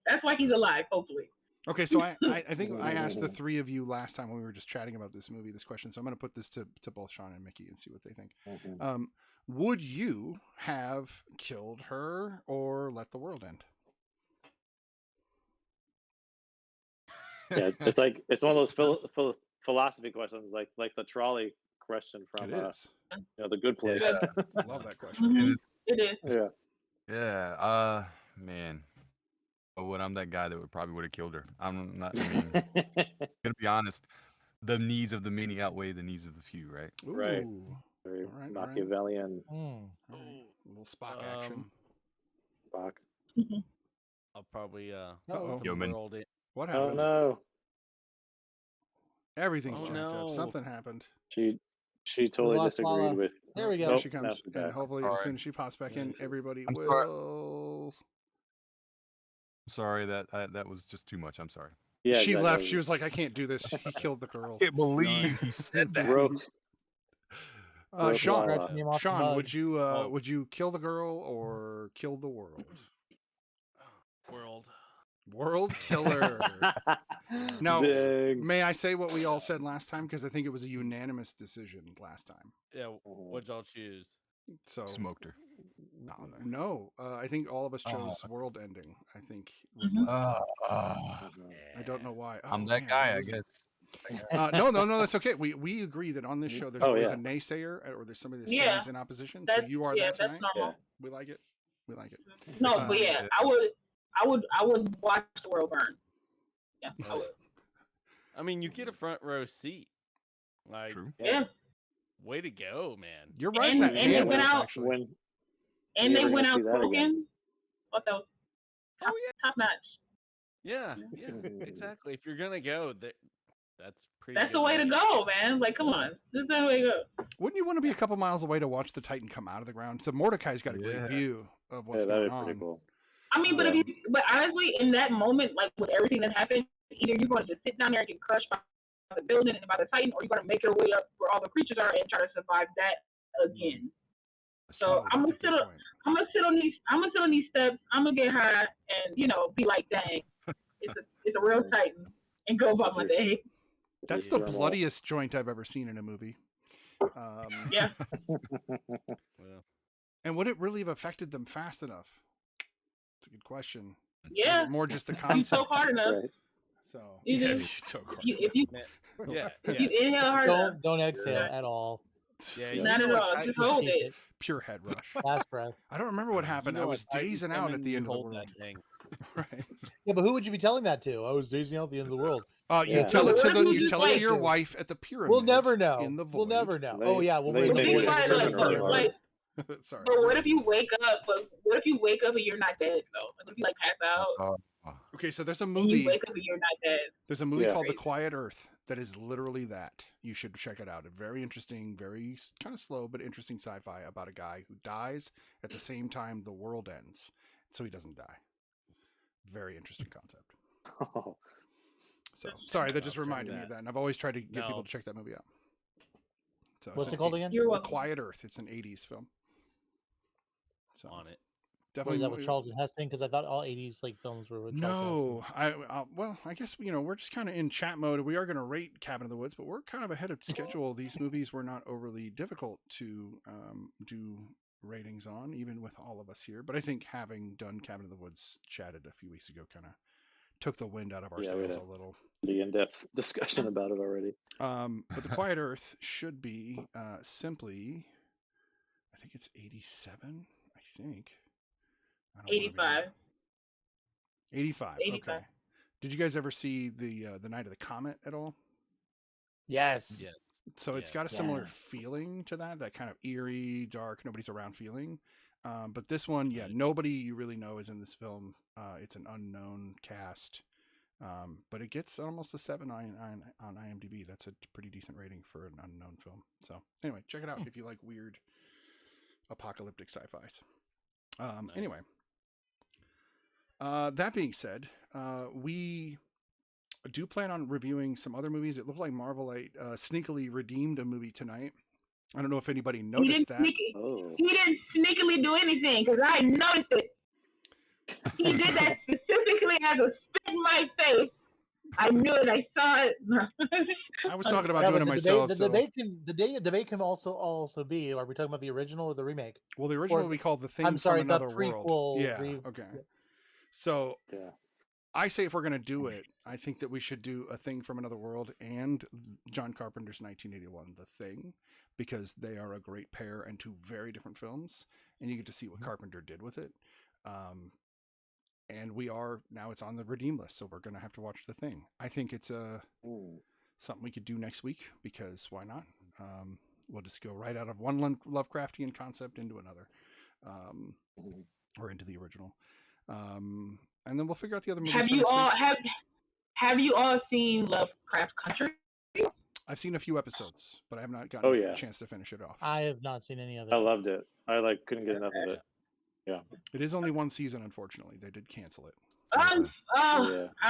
That's why he's alive, hopefully. Okay, so I think I asked the three of you last time when we were just chatting about this movie this question, so I'm going to put this to both Sean and Mickey and see what they think. Would you have killed her or let the world end? Yeah, it's one of those philosophy questions, like the trolley question from It is. The Good Place. Yeah. I love that question. Mhm. It is. It is. Yeah. Yeah. Man. Oh, I'm that guy that would have killed her. I'm not. I mean, gonna be honest. The needs of the many outweigh the needs of the few, right? Right. Ooh. Very All right. Machiavellian All right. A little Spock action. Spock. I'll probably Uh-oh. the world in. What Oh happened? no. Everything's Oh, jacked up. no. Something happened. She totally lost disagreed Lala. with. There we go. There Oh, she now comes, she's and back. hopefully as soon as she pops back in, everybody I'm will. sorry that that was just too much. I'm sorry. Yeah, She exactly. left. She was like, I can't do this. He killed the girl. I can't believe he said that. broke. Sean, Lala. Scratching him off the Sean, mug. would you kill the girl or kill the world? World killer. Now, Dang. may I say what we all said last time? Because I think it was a unanimous decision last time. Yeah. What'd y'all choose? So Smoked her. no, I think all of us chose world ending. I think was Mhm. last time. I don't know why. I'm Oh, that man, guy, we're I losing. guess. No, that's okay. We agree that on this show there's always a naysayer or there's somebody that stands in opposition. So you are that tonight. That's normal. We like it. We like it. No, but yeah, I would watch the world burn. Yeah, I would. I mean, you get a front row seat. Like, True. Yeah. Way to go, man. You're right. And they went out. Actually. And they went out smoking. What the? Top notch. Yeah, exactly. If you're gonna go, that's pretty. That's the way to go, man. Like, come on, this is the way to go. Wouldn't you want to be a couple miles away to watch the Titan come out of the ground? So Mordecai's got a great view of what's going on. Pretty cool. I mean, but honestly, in that moment, like with everything that happened, either you're going to just sit down there and get crushed by the building and by the Titan, or you're going to make your way up where all the creatures are and try to survive that again. So I'm gonna sit on these steps. I'm gonna get high and be like, dang, it's a real Titan, and go about my day. That's the bloodiest joint I've ever seen in a movie. Yeah. And would it really have affected them fast enough? It's a good question. Yeah. More just the concept. You soak hard enough. Right. So if you inhale hard enough. Don't exhale at all. Yeah, not at all. Just hold it. Pure head rush. Last breath. I don't remember what happened. I was dazing out at the end of the world. That thing. Right. Yeah, but who would you be telling that to? I was dazing out at the end of the world. You tell it to your wife at the pyramid. We'll never know. In the void. We'll never know. Sorry. But what if you wake up? But what if you wake up and you're not dead though? Like, what if you pass out? Okay, so there's a And movie. you wake up and you're not dead. There's a movie called The Quiet Earth that is literally that. You should check it out. A very interesting, very kind of slow but interesting sci-fi about a guy who dies at the same time the world ends, so he doesn't die. Very interesting concept. Oh. So sorry, that just reminded me of that, and I've always tried to get people to check that movie out. So what's it called again? The Quiet Earth. It's an '80s film. So on it. Definitely. Was that with Charlton Heston? Because I thought all '80s films were with Charlton Heston. Well, I guess we're just kind of in chat mode. We are going to rate Cabin in the Woods, but we're kind of ahead of schedule. These movies were not overly difficult to do ratings on, even with all of us here. But I think having done Cabin in the Woods chatted a few weeks ago kind of took the wind out of our sails a little. The in-depth discussion about it already. But The Quiet Earth should be simply, I think it's 87. I think. 85. 85. Okay. Did you guys ever see the Night of the Comet at all? Yes. So it's got a similar feeling to that kind of eerie, dark, nobody's around feeling. But this one, nobody you really know is in this film. It's an unknown cast. But it gets almost a 7 on IMDb. That's a pretty decent rating for an unknown film. So anyway, check it out if you like weird apocalyptic sci-fis. Nice. Anyway, that being said, we do plan on reviewing some other movies. It looked like Marvelite sneakily redeemed a movie tonight. I don't know if anybody noticed that. He didn't sneakily do anything because I noticed it. He did that specifically as a spit in my face. I knew it. I saw it. I was talking about doing it myself. The debate can also be: are we talking about the original or the remake? Well, the original will be called The Thing from Another World. Yeah. Okay. So I say if we're going to do it, I think that we should do A Thing from Another World and John Carpenter's 1981, The Thing, because they are a great pair and two very different films, and you get to see what Carpenter did with it. And now it's on the redeem list, so we're going to have to watch The Thing. I think it's something we could do next week, because why not? We'll just go right out of one Lovecraftian concept into another, or into the original. And then we'll figure out the other movies. Have you all seen Lovecraft Country? I've seen a few episodes, but I have not gotten a chance to finish it off. I have not seen any of it. I loved it. I couldn't get enough of it. Yeah. It is only one season, unfortunately. They did cancel it. I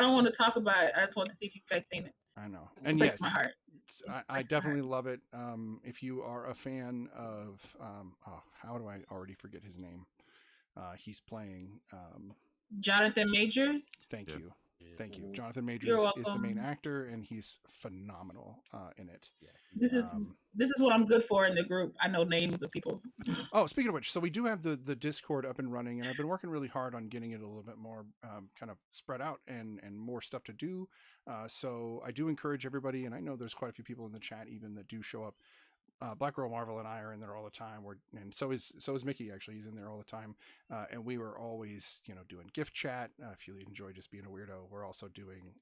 don't want to talk about it. I just want to see if you guys seen it. I know. And yes, my heart. I definitely love it. If you are a fan of, how do I already forget his name? He's playing... Jonathan Majors? Thank you. Thank you. Mhm. Jonathan You're Majors is the main welcome. actor, and he's phenomenal in it. Yeah, This is Um, this is what I'm good for in the group. I know names of people. oh, speaking of which, so we do have the Discord up and running, and I've been working really hard on getting it a little bit more kind of spread out and more stuff to do. So I do encourage everybody, and I know there's quite a few people in the chat even that do show up. Black Girl Marvel and I are in there all the time. And so is Mickey. Actually, he's in there all the time. And we were always doing gift chat. If you enjoy just being a weirdo, we're also doing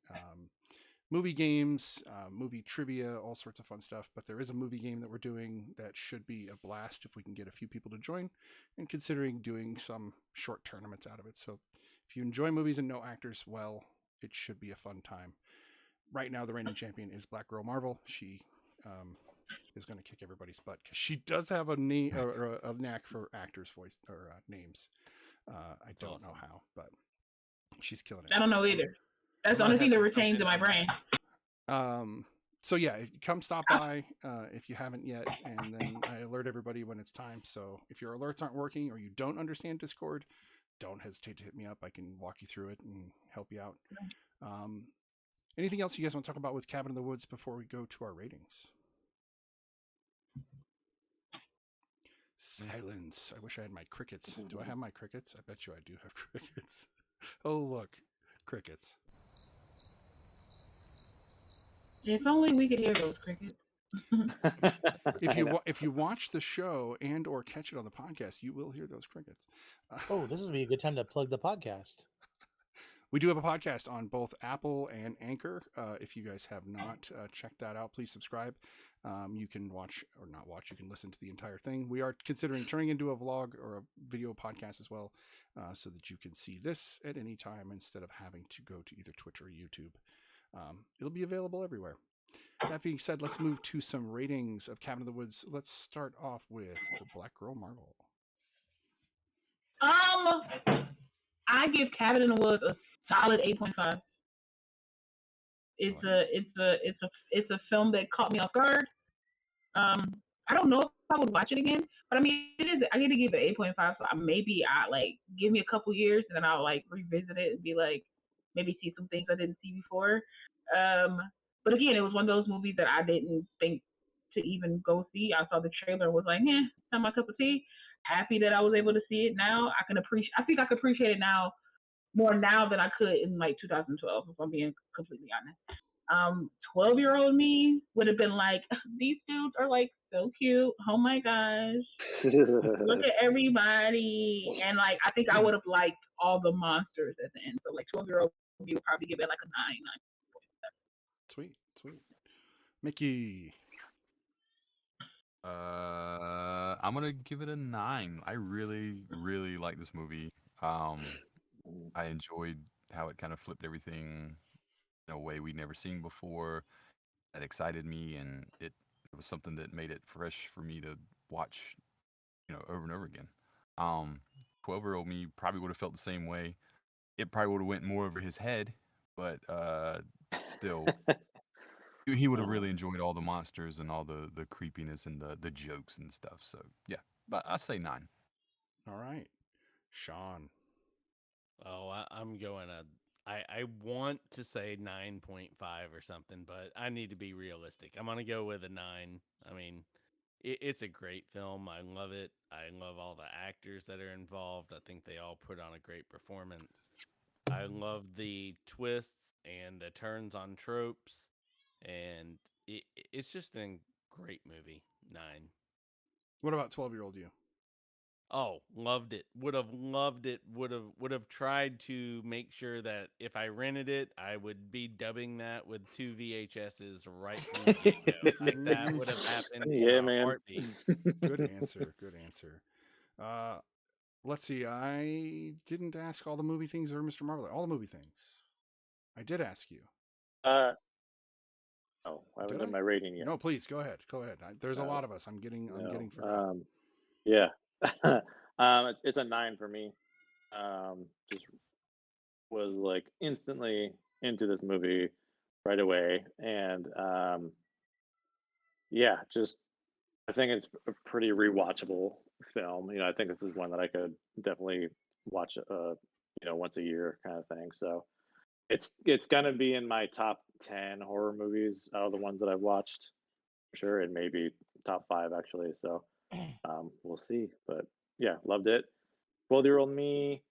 movie games, movie trivia, all sorts of fun stuff. But there is a movie game that we're doing that should be a blast if we can get a few people to join, and considering doing some short tournaments out of it. So if you enjoy movies and know actors well, it should be a fun time. Right now, the reigning champion is Black Girl Marvel. She is going to kick everybody's butt because she does have a name or a knack for actors' voice or names. I that's don't know awesome. how, but she's killing I it. don't know either. That's I the might only thing have that to jump retains in in my on that. brain. So yeah, come stop by if you haven't yet, and then I alert everybody when it's time. So if your alerts aren't working or you don't understand Discord, don't hesitate to hit me up. I can walk you through it and help you out. Um, Anything else you guys want to talk about with Cabin in the Woods before we go to our ratings? Silence. I wish I had my crickets. Do I have my crickets? I bet you I do have crickets. Oh, look. Crickets. If only we could hear those crickets. If you watch the show and or catch it on the podcast, you will hear those crickets. Oh, this would be a good time to plug the podcast. We do have a podcast on both Apple and Anchor. If you guys have not checked that out, please subscribe. You can watch or not watch. You can listen to the entire thing. We are considering turning into a vlog or a video podcast as well, so that you can see this at any time instead of having to go to either Twitch or YouTube. It'll be available everywhere. That being said, let's move to some ratings of Cabin in the Woods. Let's start off with the Black Girl Marvel. I give Cabin in the Woods a solid 8.5. It's a film that caught me off guard. I don't know if I would watch it again, but I mean, it is. I get to give it 8.5. So maybe I like give me a couple years and then I'll like revisit it and be like, maybe see some things I didn't see before. Um, but again, it was one of those movies that I didn't think to even go see. I saw the trailer and was like, it's not my cup of tea. Happy that I was able to see it now. I can appreciate. I think I can appreciate it now more now than I could in like 2012. If I'm being completely honest. 12-year-old me would have been like, these dudes are like so cute. Oh my gosh. Look at everybody. And like, I think I would have liked all the monsters at the end. So like 12-year-old me would probably give it like a 9. Sweet, sweet. Mickey. I'm gonna give it a 9. I really, really like this movie. I enjoyed how it kind of flipped everything in a way we'd never seen before. That excited me, and it was something that made it fresh for me to watch, over and over again. Um, 12-year-old me probably would have felt the same way. It probably would have went more over his head, but still, he would have really enjoyed all the monsters and all the creepiness and the jokes and stuff. So yeah, but I say 9. All right. Sean. Oh, I'm going I want to say 9.5 or something, but I need to be realistic. I'm gonna go with a 9. I mean, it's a great film. I love it. I love all the actors that are involved. I think they all put on a great performance. I love the twists and the turns on tropes, and it's just a great movie. 9. What about 12-year-old you? Oh, loved it. Would have loved it. Would have tried to make sure that if I rented it, I would be dubbing that with 2 VHSs right from the get go. Like that would have happened in Yeah, a man. heartbeat. Good answer. Good answer. Let's see. I didn't ask all the movie things or Mr. Marvel. All the movie things. I did ask you. Oh, I Did haven't I? done my rating yet. No, please go ahead. Go ahead. There's a No, lot of us. I'm getting no. forgotten. Yeah. It's a 9 for me. Just was like instantly into this movie right away, and yeah, just I think it's a pretty rewatchable film. I think this is one that I could definitely watch, once a year kind of thing. So it's gonna be in my top 10 horror movies out of the ones that I've watched, for sure, and maybe top 5 actually. So we'll see. But yeah, loved it. 12-year-old me,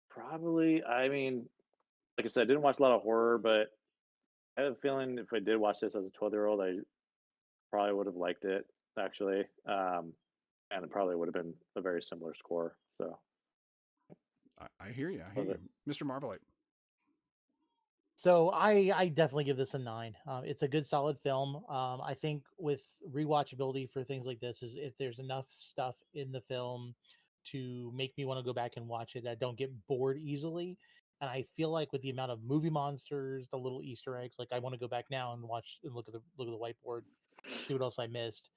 probably. I mean, like I said, I didn't watch a lot of horror, but I have a feeling if I did watch this as a 12-year-old, I probably would have liked it actually, and it probably would have been a very similar score. So I hear you. I hear love it. you, Mr. Marvelite. So I definitely give this a 9. It's a good solid film. I think with rewatchability for things like this is if there's enough stuff in the film to make me want to go back and watch it, I don't get bored easily. And I feel like with the amount of movie monsters, the little Easter eggs, like I want to go back now and watch and look at the whiteboard, see what else I missed.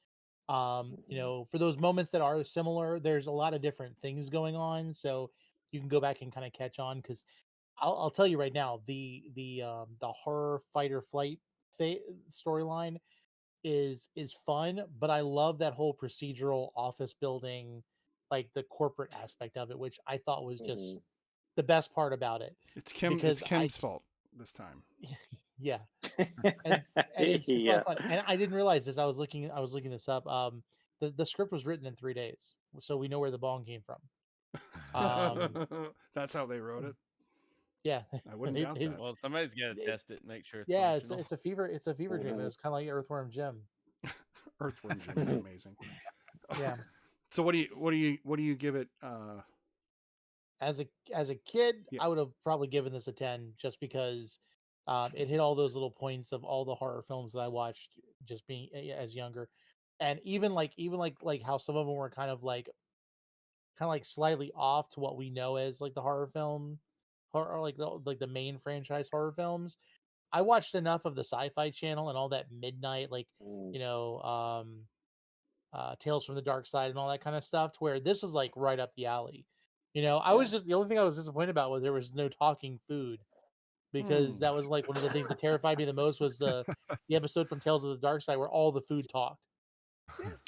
For those moments that are similar, there's a lot of different things going on, so you can go back and kind of catch on because I'll tell you right now, the horror fight or flight storyline is fun, but I love that whole procedural office building, like the corporate aspect of it, which I thought was just the best part about it. It's Kim. It's Because Kim's fault this time. yeah, and it's a lot Yeah. of fun. And I didn't realize this. I was looking this up. The script was written in 3 days, so we know where the bong came from. That's how they wrote it. Yeah, I wouldn't doubt that. Well, somebody's got to test it, make sure it's yeah, functional. it's a fever dream. It was kind of like Earthworm Jim. Earthworm Jim is amazing. Yeah. So what do you give it? As a kid, Yeah. I would have probably given this a 10 just because it hit all those little points of all the horror films that I watched just being as younger, and even like how some of them were kind of like slightly off to what we know as like the horror film or like the main franchise horror films. I watched enough of the Sci-Fi Channel and all that midnight Tales from the Dark Side and all that kind of stuff to where this was like right up the alley. I was just the only thing I was disappointed about was there was no talking food because that was like one of the things that terrified me the most was the episode from Tales of the Dark Side where all the food talked. Yes.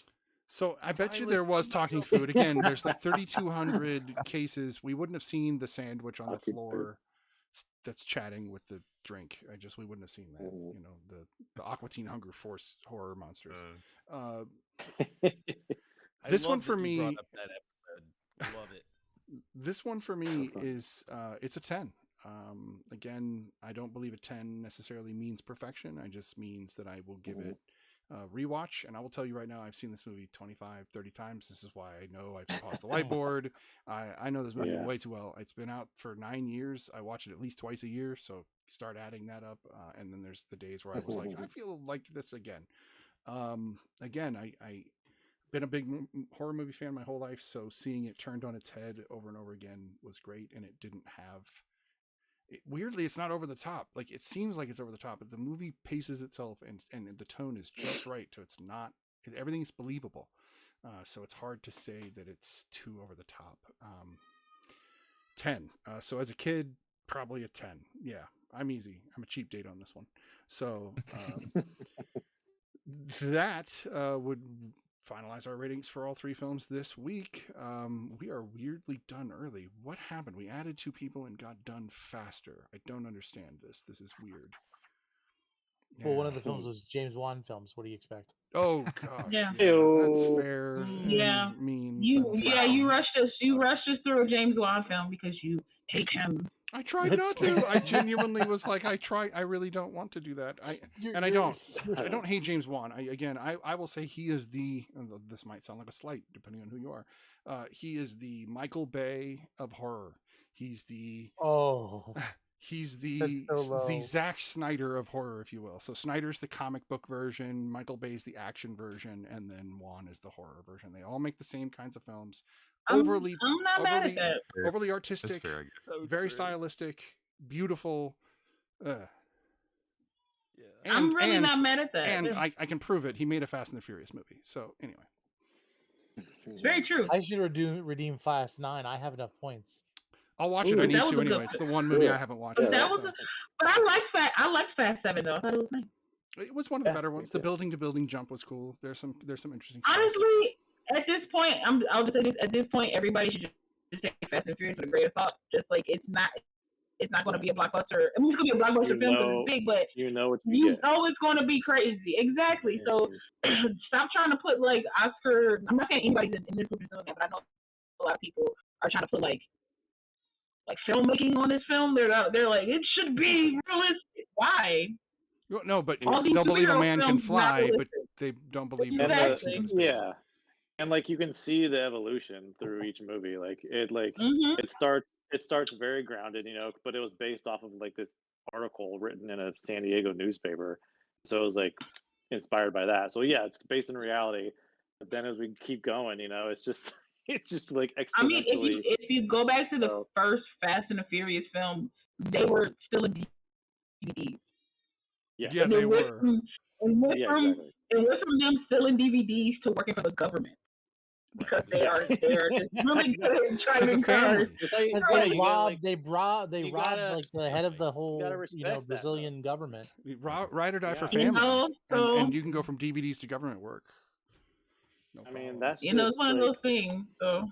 So I bet you Tyler, there was you talking know. food. Again, there's like 3,200 cases. We wouldn't have seen the sandwich on the Talking food. floor that's chatting with the drink. We wouldn't have seen that. The Aqua Teen Hunger Force horror monsters. This one for me. Brought up that episode. Love it. This one for me is it's a 10. Again, I don't believe a 10 necessarily means perfection. It just means that I will give it a rewatch. And I will tell you right now, I've seen this movie 25, 30 times. This is why I know I've paused the whiteboard. I know this movie way too well. It's been out for 9 years. I watch it at least twice a year. So start adding that up. And then there's the days where I was like, I feel like this again. Again, I been a big horror movie fan my whole life, so seeing it turned on its head over and over again was great. And it didn't have weirdly, it's not over the top. Like it seems like it's over the top, but the movie paces itself and the tone is just right, so it's not, everything's believable. So it's hard to say that it's too over the top. 10. So as a kid, probably a 10. Yeah, I'm easy. I'm a cheap date on this one. So that would finalize our ratings for all 3 films this week. We are weirdly done early. What happened? We added 2 people and got done faster. I don't understand this. This is weird. Well, one of the films was James Wan films. What do you expect? Oh gosh, Yeah. that's fair. Yeah. Mean. You rushed us. You rushed us through a James Wan film because you hate him. I tried not to. I genuinely was like, I really don't want to do that. I don't hate James Wan. I will say he is this might sound like a slight depending on who you are. He is the Michael Bay of horror. He's the the Zack Snyder of horror, if you will. So Snyder's the comic book version, Michael Bay's the action version, and then Wan is the horror version. They all make the same kinds of films. I'm not mad at that. Overly artistic, fair, very stylistic, beautiful. I'm really not mad at that. And I can prove it. He made a Fast and the Furious movie. So anyway. It's very true. I should redeem Fast 9. I have enough points. I'll watch it. I need to anyway. It's the one movie I haven't watched. But I liked Fast 7 though. I thought it was nice. It was one of the better ones. The building to building jump was cool. There's some interesting stuff. Honestly, at this point, I'll just say this. At this point, everybody should just take Fast and Furious with a grain of salt. Just like it's not it's not going to be a blockbuster. I mean, it's going to be a blockbuster film because it's big, but you know what you get. know it's going to be crazy. Exactly. So stop trying to put like Oscar. I'm not saying anybody's in this group is doing that, but I know a lot of people are trying to put like filmmaking on this film. They're like it should be realistic. Why? No, but All these they'll believe a superhero man can films not fly, but realistic. they don't believe those And guys can go to space. yeah, and like you can see the evolution through each movie. Like Mhm. it starts very grounded, you know, but it was based off of like this article written in a San Diego newspaper, so it was like inspired by that. So yeah, it's based in reality. But then as we keep going, you know, it's just like I mean, exponentially. if you go back to the So first Fast and the Furious film, they were still in DVDs. Yeah, And they it went were. from exactly. it went from them selling DVDs to working for the government because they are just really good at Because driving of cars. family. Because Yeah, they you gotta, robbed, they robbed you like gotta- the head of the whole, respect that, though. Brazilian government. Ride or die for Yeah. family. You know, so and you can go from DVDs to government work. No I mean, problem. that's you know, it's just one of like, those things. So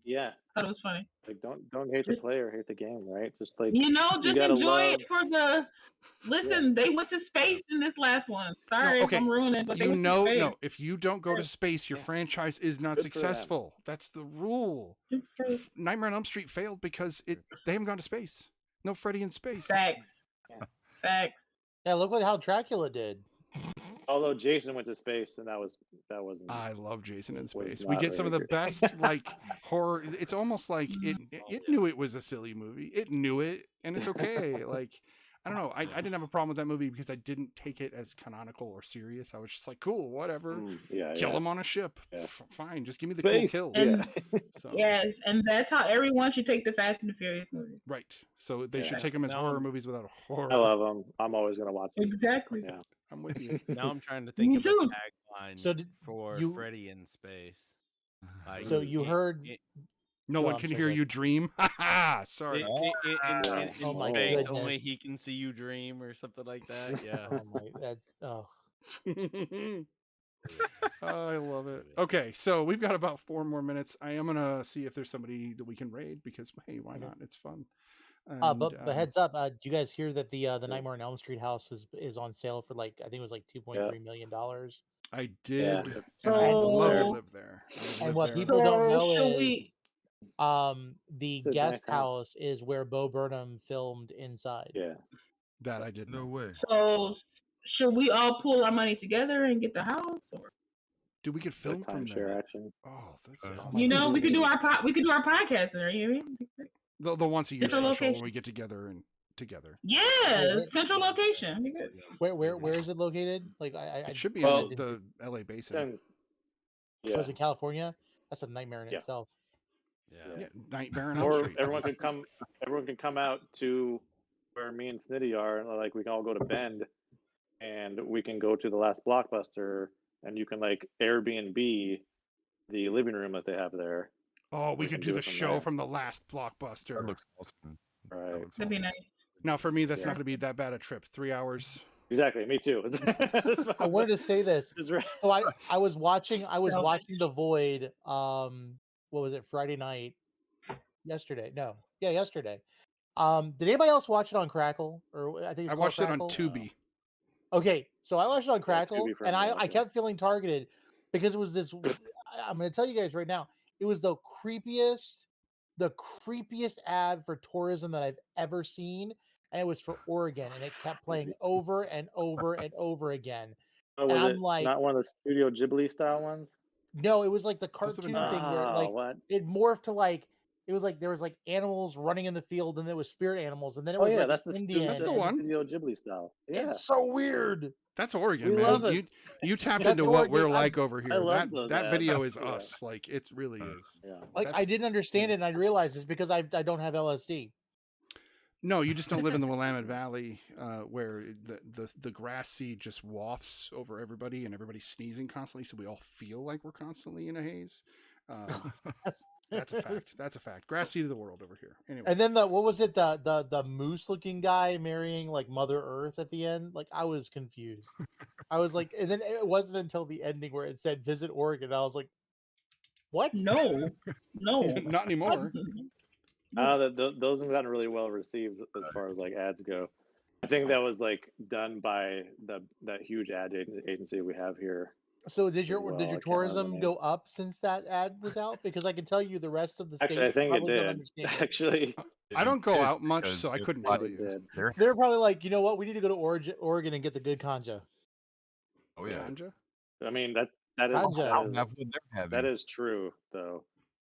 yeah, I thought it was funny. like don't hate the player, hate the game, right? Just like You know, you just gotta enjoy love. it for the. Listen, they went to space in this last one. Sorry okay. if I'm ruining, but they You went know, to space. no. If you don't go to space, your Yeah. franchise is not Good for them. successful. That's the rule. Nightmare on Elm Street failed because they haven't gone to space. No Freddy in space. Facts. Yeah. Facts. Yeah, look how Dracula did. Although Jason went to space, and that wasn't. I love Jason in was space. We not get some of the really best like horror. It's almost like it knew it was a silly movie. It knew it, and it's okay. Like I don't know. I didn't have a problem with that movie because I didn't take it as canonical or serious. I was just like, cool, whatever. Kill him on a ship. Yeah. Fine, just give me the Space. cool kills. Yeah. So, Yes, and that's how everyone should take the Fast and the Furious movies. right. So they should Yeah. take them as Now horror I'm- movies without a horror. I love them. I'm always gonna watch them. Exactly. Yeah. I'm with you. Now I'm trying to think Me of a too. tagline So did for you- Freddy in space. Like, So you heard No Go one on, can sorry, hear go ahead. you dream. Ha ha! Sorry. in Oh my space, goodness. only he can see you dream, or something like that. Yeah. oh my that oh Oh, I love it. Okay, so we've got about 4 more minutes. I am gonna see if there's somebody that we can raid because hey, why Okay. not? It's fun. but heads up, do you guys hear that the Nightmare on Elm Street house is on sale for like I think it was like $2.3 million. I did, that's- and I'd love to Oh. live there. I would And live what there. people don't So, know should is we- the It's a nice guest house. house is where Bo Burnham filmed inside. Yeah. That I did. No way. So should we all pull our money together and get the house? Or Dude, we could film from Timeshare there. action. Oh, that's Oh awesome. you know, we could do our goodness. we could do our podcast there. You mean? The once a year Different special when location. we get together and together. Yeah, where- central location. Be good. Where is it located? Like I It should be well, in the LA It's basin. in- so yeah. it's in California. That's a nightmare in Yeah. itself. Yeah. Yeah, Nightmare on Elm Or Street. everyone can come. Everyone can come out to where me and Snitty are, and like we can all go to Bend, and we can go to the last Blockbuster, and you can like Airbnb the living room that they have there. Oh, we we could can do do the it from show there. from the last Blockbuster. That looks awesome. That Right. looks That'd be awesome. nice. Now, for me, that's Yeah. not going to be that bad a trip. 3 hours. Exactly. Me too. I wanted to say this. So I was watching Selfish. The Void what was it, Friday night yesterday. No. Yeah, yesterday. Did anybody else watch it on Crackle? Or I think it's I called watched it on Crackle? Tubi. Okay, so I watched it on Crackle Tubi for and me I also. kept feeling targeted because it was this I'm gonna tell you guys right now, it was the creepiest ad for tourism that I've ever seen. And it was for Oregon, and it kept playing over and over and over again. Oh, and was I'm it like, not one of the Studio Ghibli style ones? no, it was like the Those have cartoon been thing where like what? it morphed to like it was like there was like animals running in the field, and there was spirit animals, and then it Oh was yeah, like that's the Indian. That's the that's one. Studio Ghibli style. Yeah. It's so weird. That's Oregon, We man. love it. You tapped That's into what Oregon. we're like over here. love those That ads. video is Yeah. us. Like it really is. Yeah. Like That's- I didn't understand it, and I realized it's because I don't have LSD. No, you just don't live in the Willamette Valley, where the grass seed just wafts over everybody, and everybody's sneezing constantly, so we all feel like we're constantly in a haze. That's a fact. That's a fact. Grass seed of the world over here. Anyway, And then what was it? The moose looking guy marrying like Mother Earth at the end. Like I was confused. I was like, and then it wasn't until the ending where it said visit Oregon. I was like, what? No, no. not anymore. Those have gotten really well received as far as like ads go. I think that was like done by that huge ad agency we have here. So did as your well. did I your can't remember the tourism name. go up since that ad was out? Because I can tell you the rest of the Actually, I states think it probably don't did. understand it. Actually, I don't go It- out much, because so I there's couldn't a lot- tell it you. did. They're probably like, you know what? We need to go to Oregon and get the good ganja. Oh yeah. Ganja? I mean that is Ganja. I'll have what they're having. that is true though.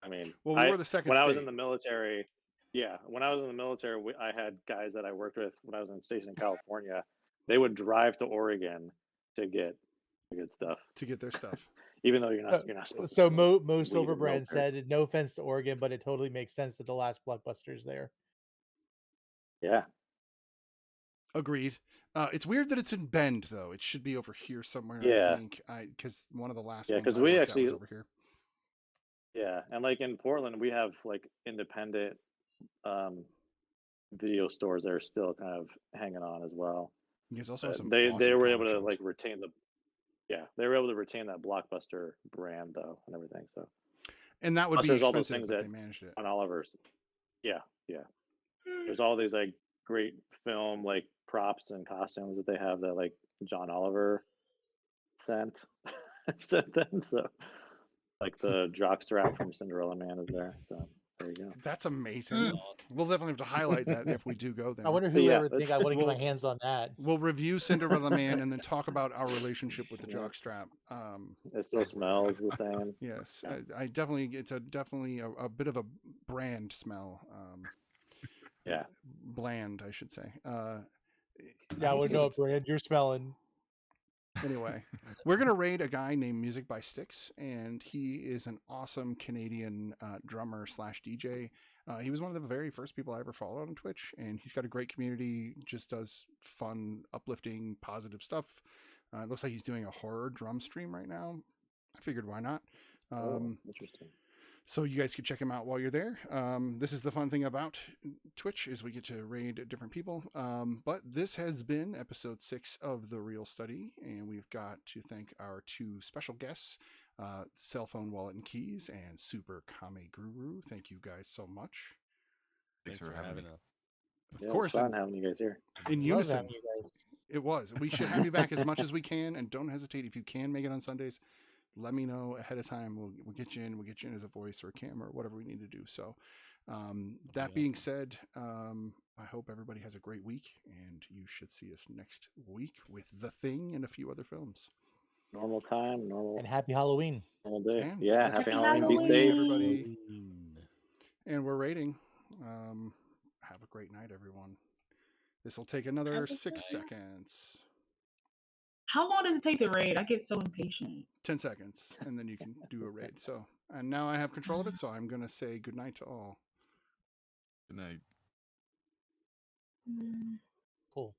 I mean, Well, we were the second when I was state. in the military. Yeah, when I was in the military, I had guys that I worked with when I was stationed in California. They would drive to Oregon to get stuff, to get their stuff. even though you're not supposed to So smoke Mo weed in the Silverbrand military. said, "No offense to Oregon, but it totally makes sense that the last blockbuster's there." Yeah, Agreed. It's weird that it's in Bend, though. It should be over here somewhere. Yeah. I think because one of the last Yeah, ones 'cause I we worked actually- at was over here. yeah, and like in Portland, we have like independent video stores that are still kind of hanging on as well. You guys also have some They awesome were comic able to shops. like retain they were able to retain that Blockbuster brand though and everything. So and that would plus be there's all those expensive, things but that they managed it. on Oliver's. Yeah, yeah. There's all these like great film like props and costumes that they have that like John Oliver sent sent them. So like the jockstrap from Cinderella Man is there. So there you go. That's amazing. We'll definitely have to highlight that if we do go there. I wonder But who yeah, would think I want to get my hands on that. We'll review Cinderella Man and then talk about our relationship with the jockstrap. It still smells the same. Yes, I definitely. It's definitely a bit of a brand smell. Yeah. Bland, I should say. Yeah, I would know what brand you're smelling. Anyway, we're gonna raid a guy named Music by Sticks, and he is an awesome Canadian drummer slash DJ. He was one of the very first people I ever followed on Twitch, and he's got a great community. Just does fun, uplifting, positive stuff. It looks like he's doing a horror drum stream right now. I figured why not. Interesting. So you guys can check him out while you're there. This is the fun thing about Twitch is we get to raid different people. But this has been episode 6 of The Real Study, and we've got to thank our 2 special guests, Cell Phone Wallet and Keys and Super Kame Guru. Thank you guys so much. Thanks for having us. Of course, it's fun having you guys here. In Love unison. having you guys. It was. We should have you back as much as we can, and don't hesitate if you can make it on Sundays. Let me know ahead of time. We'll get you in. We'll get you in as a voice or a camera or whatever we need to do. So, that being said, I hope everybody has a great week, and you should see us next week with The Thing and a few other films. Normal time, normal. And happy Halloween. Normal day. And Yeah, yes, happy Happy Halloween. Be Halloween. safe. everybody. And we're rating. Have a great night, everyone. This will take another Have a 6 good night. seconds. How long does it take to raid? I get so impatient. 10 seconds, and then you can do a raid. So, and now I have control of it, so I'm going to say good night to all. Good night. Mm. Cool.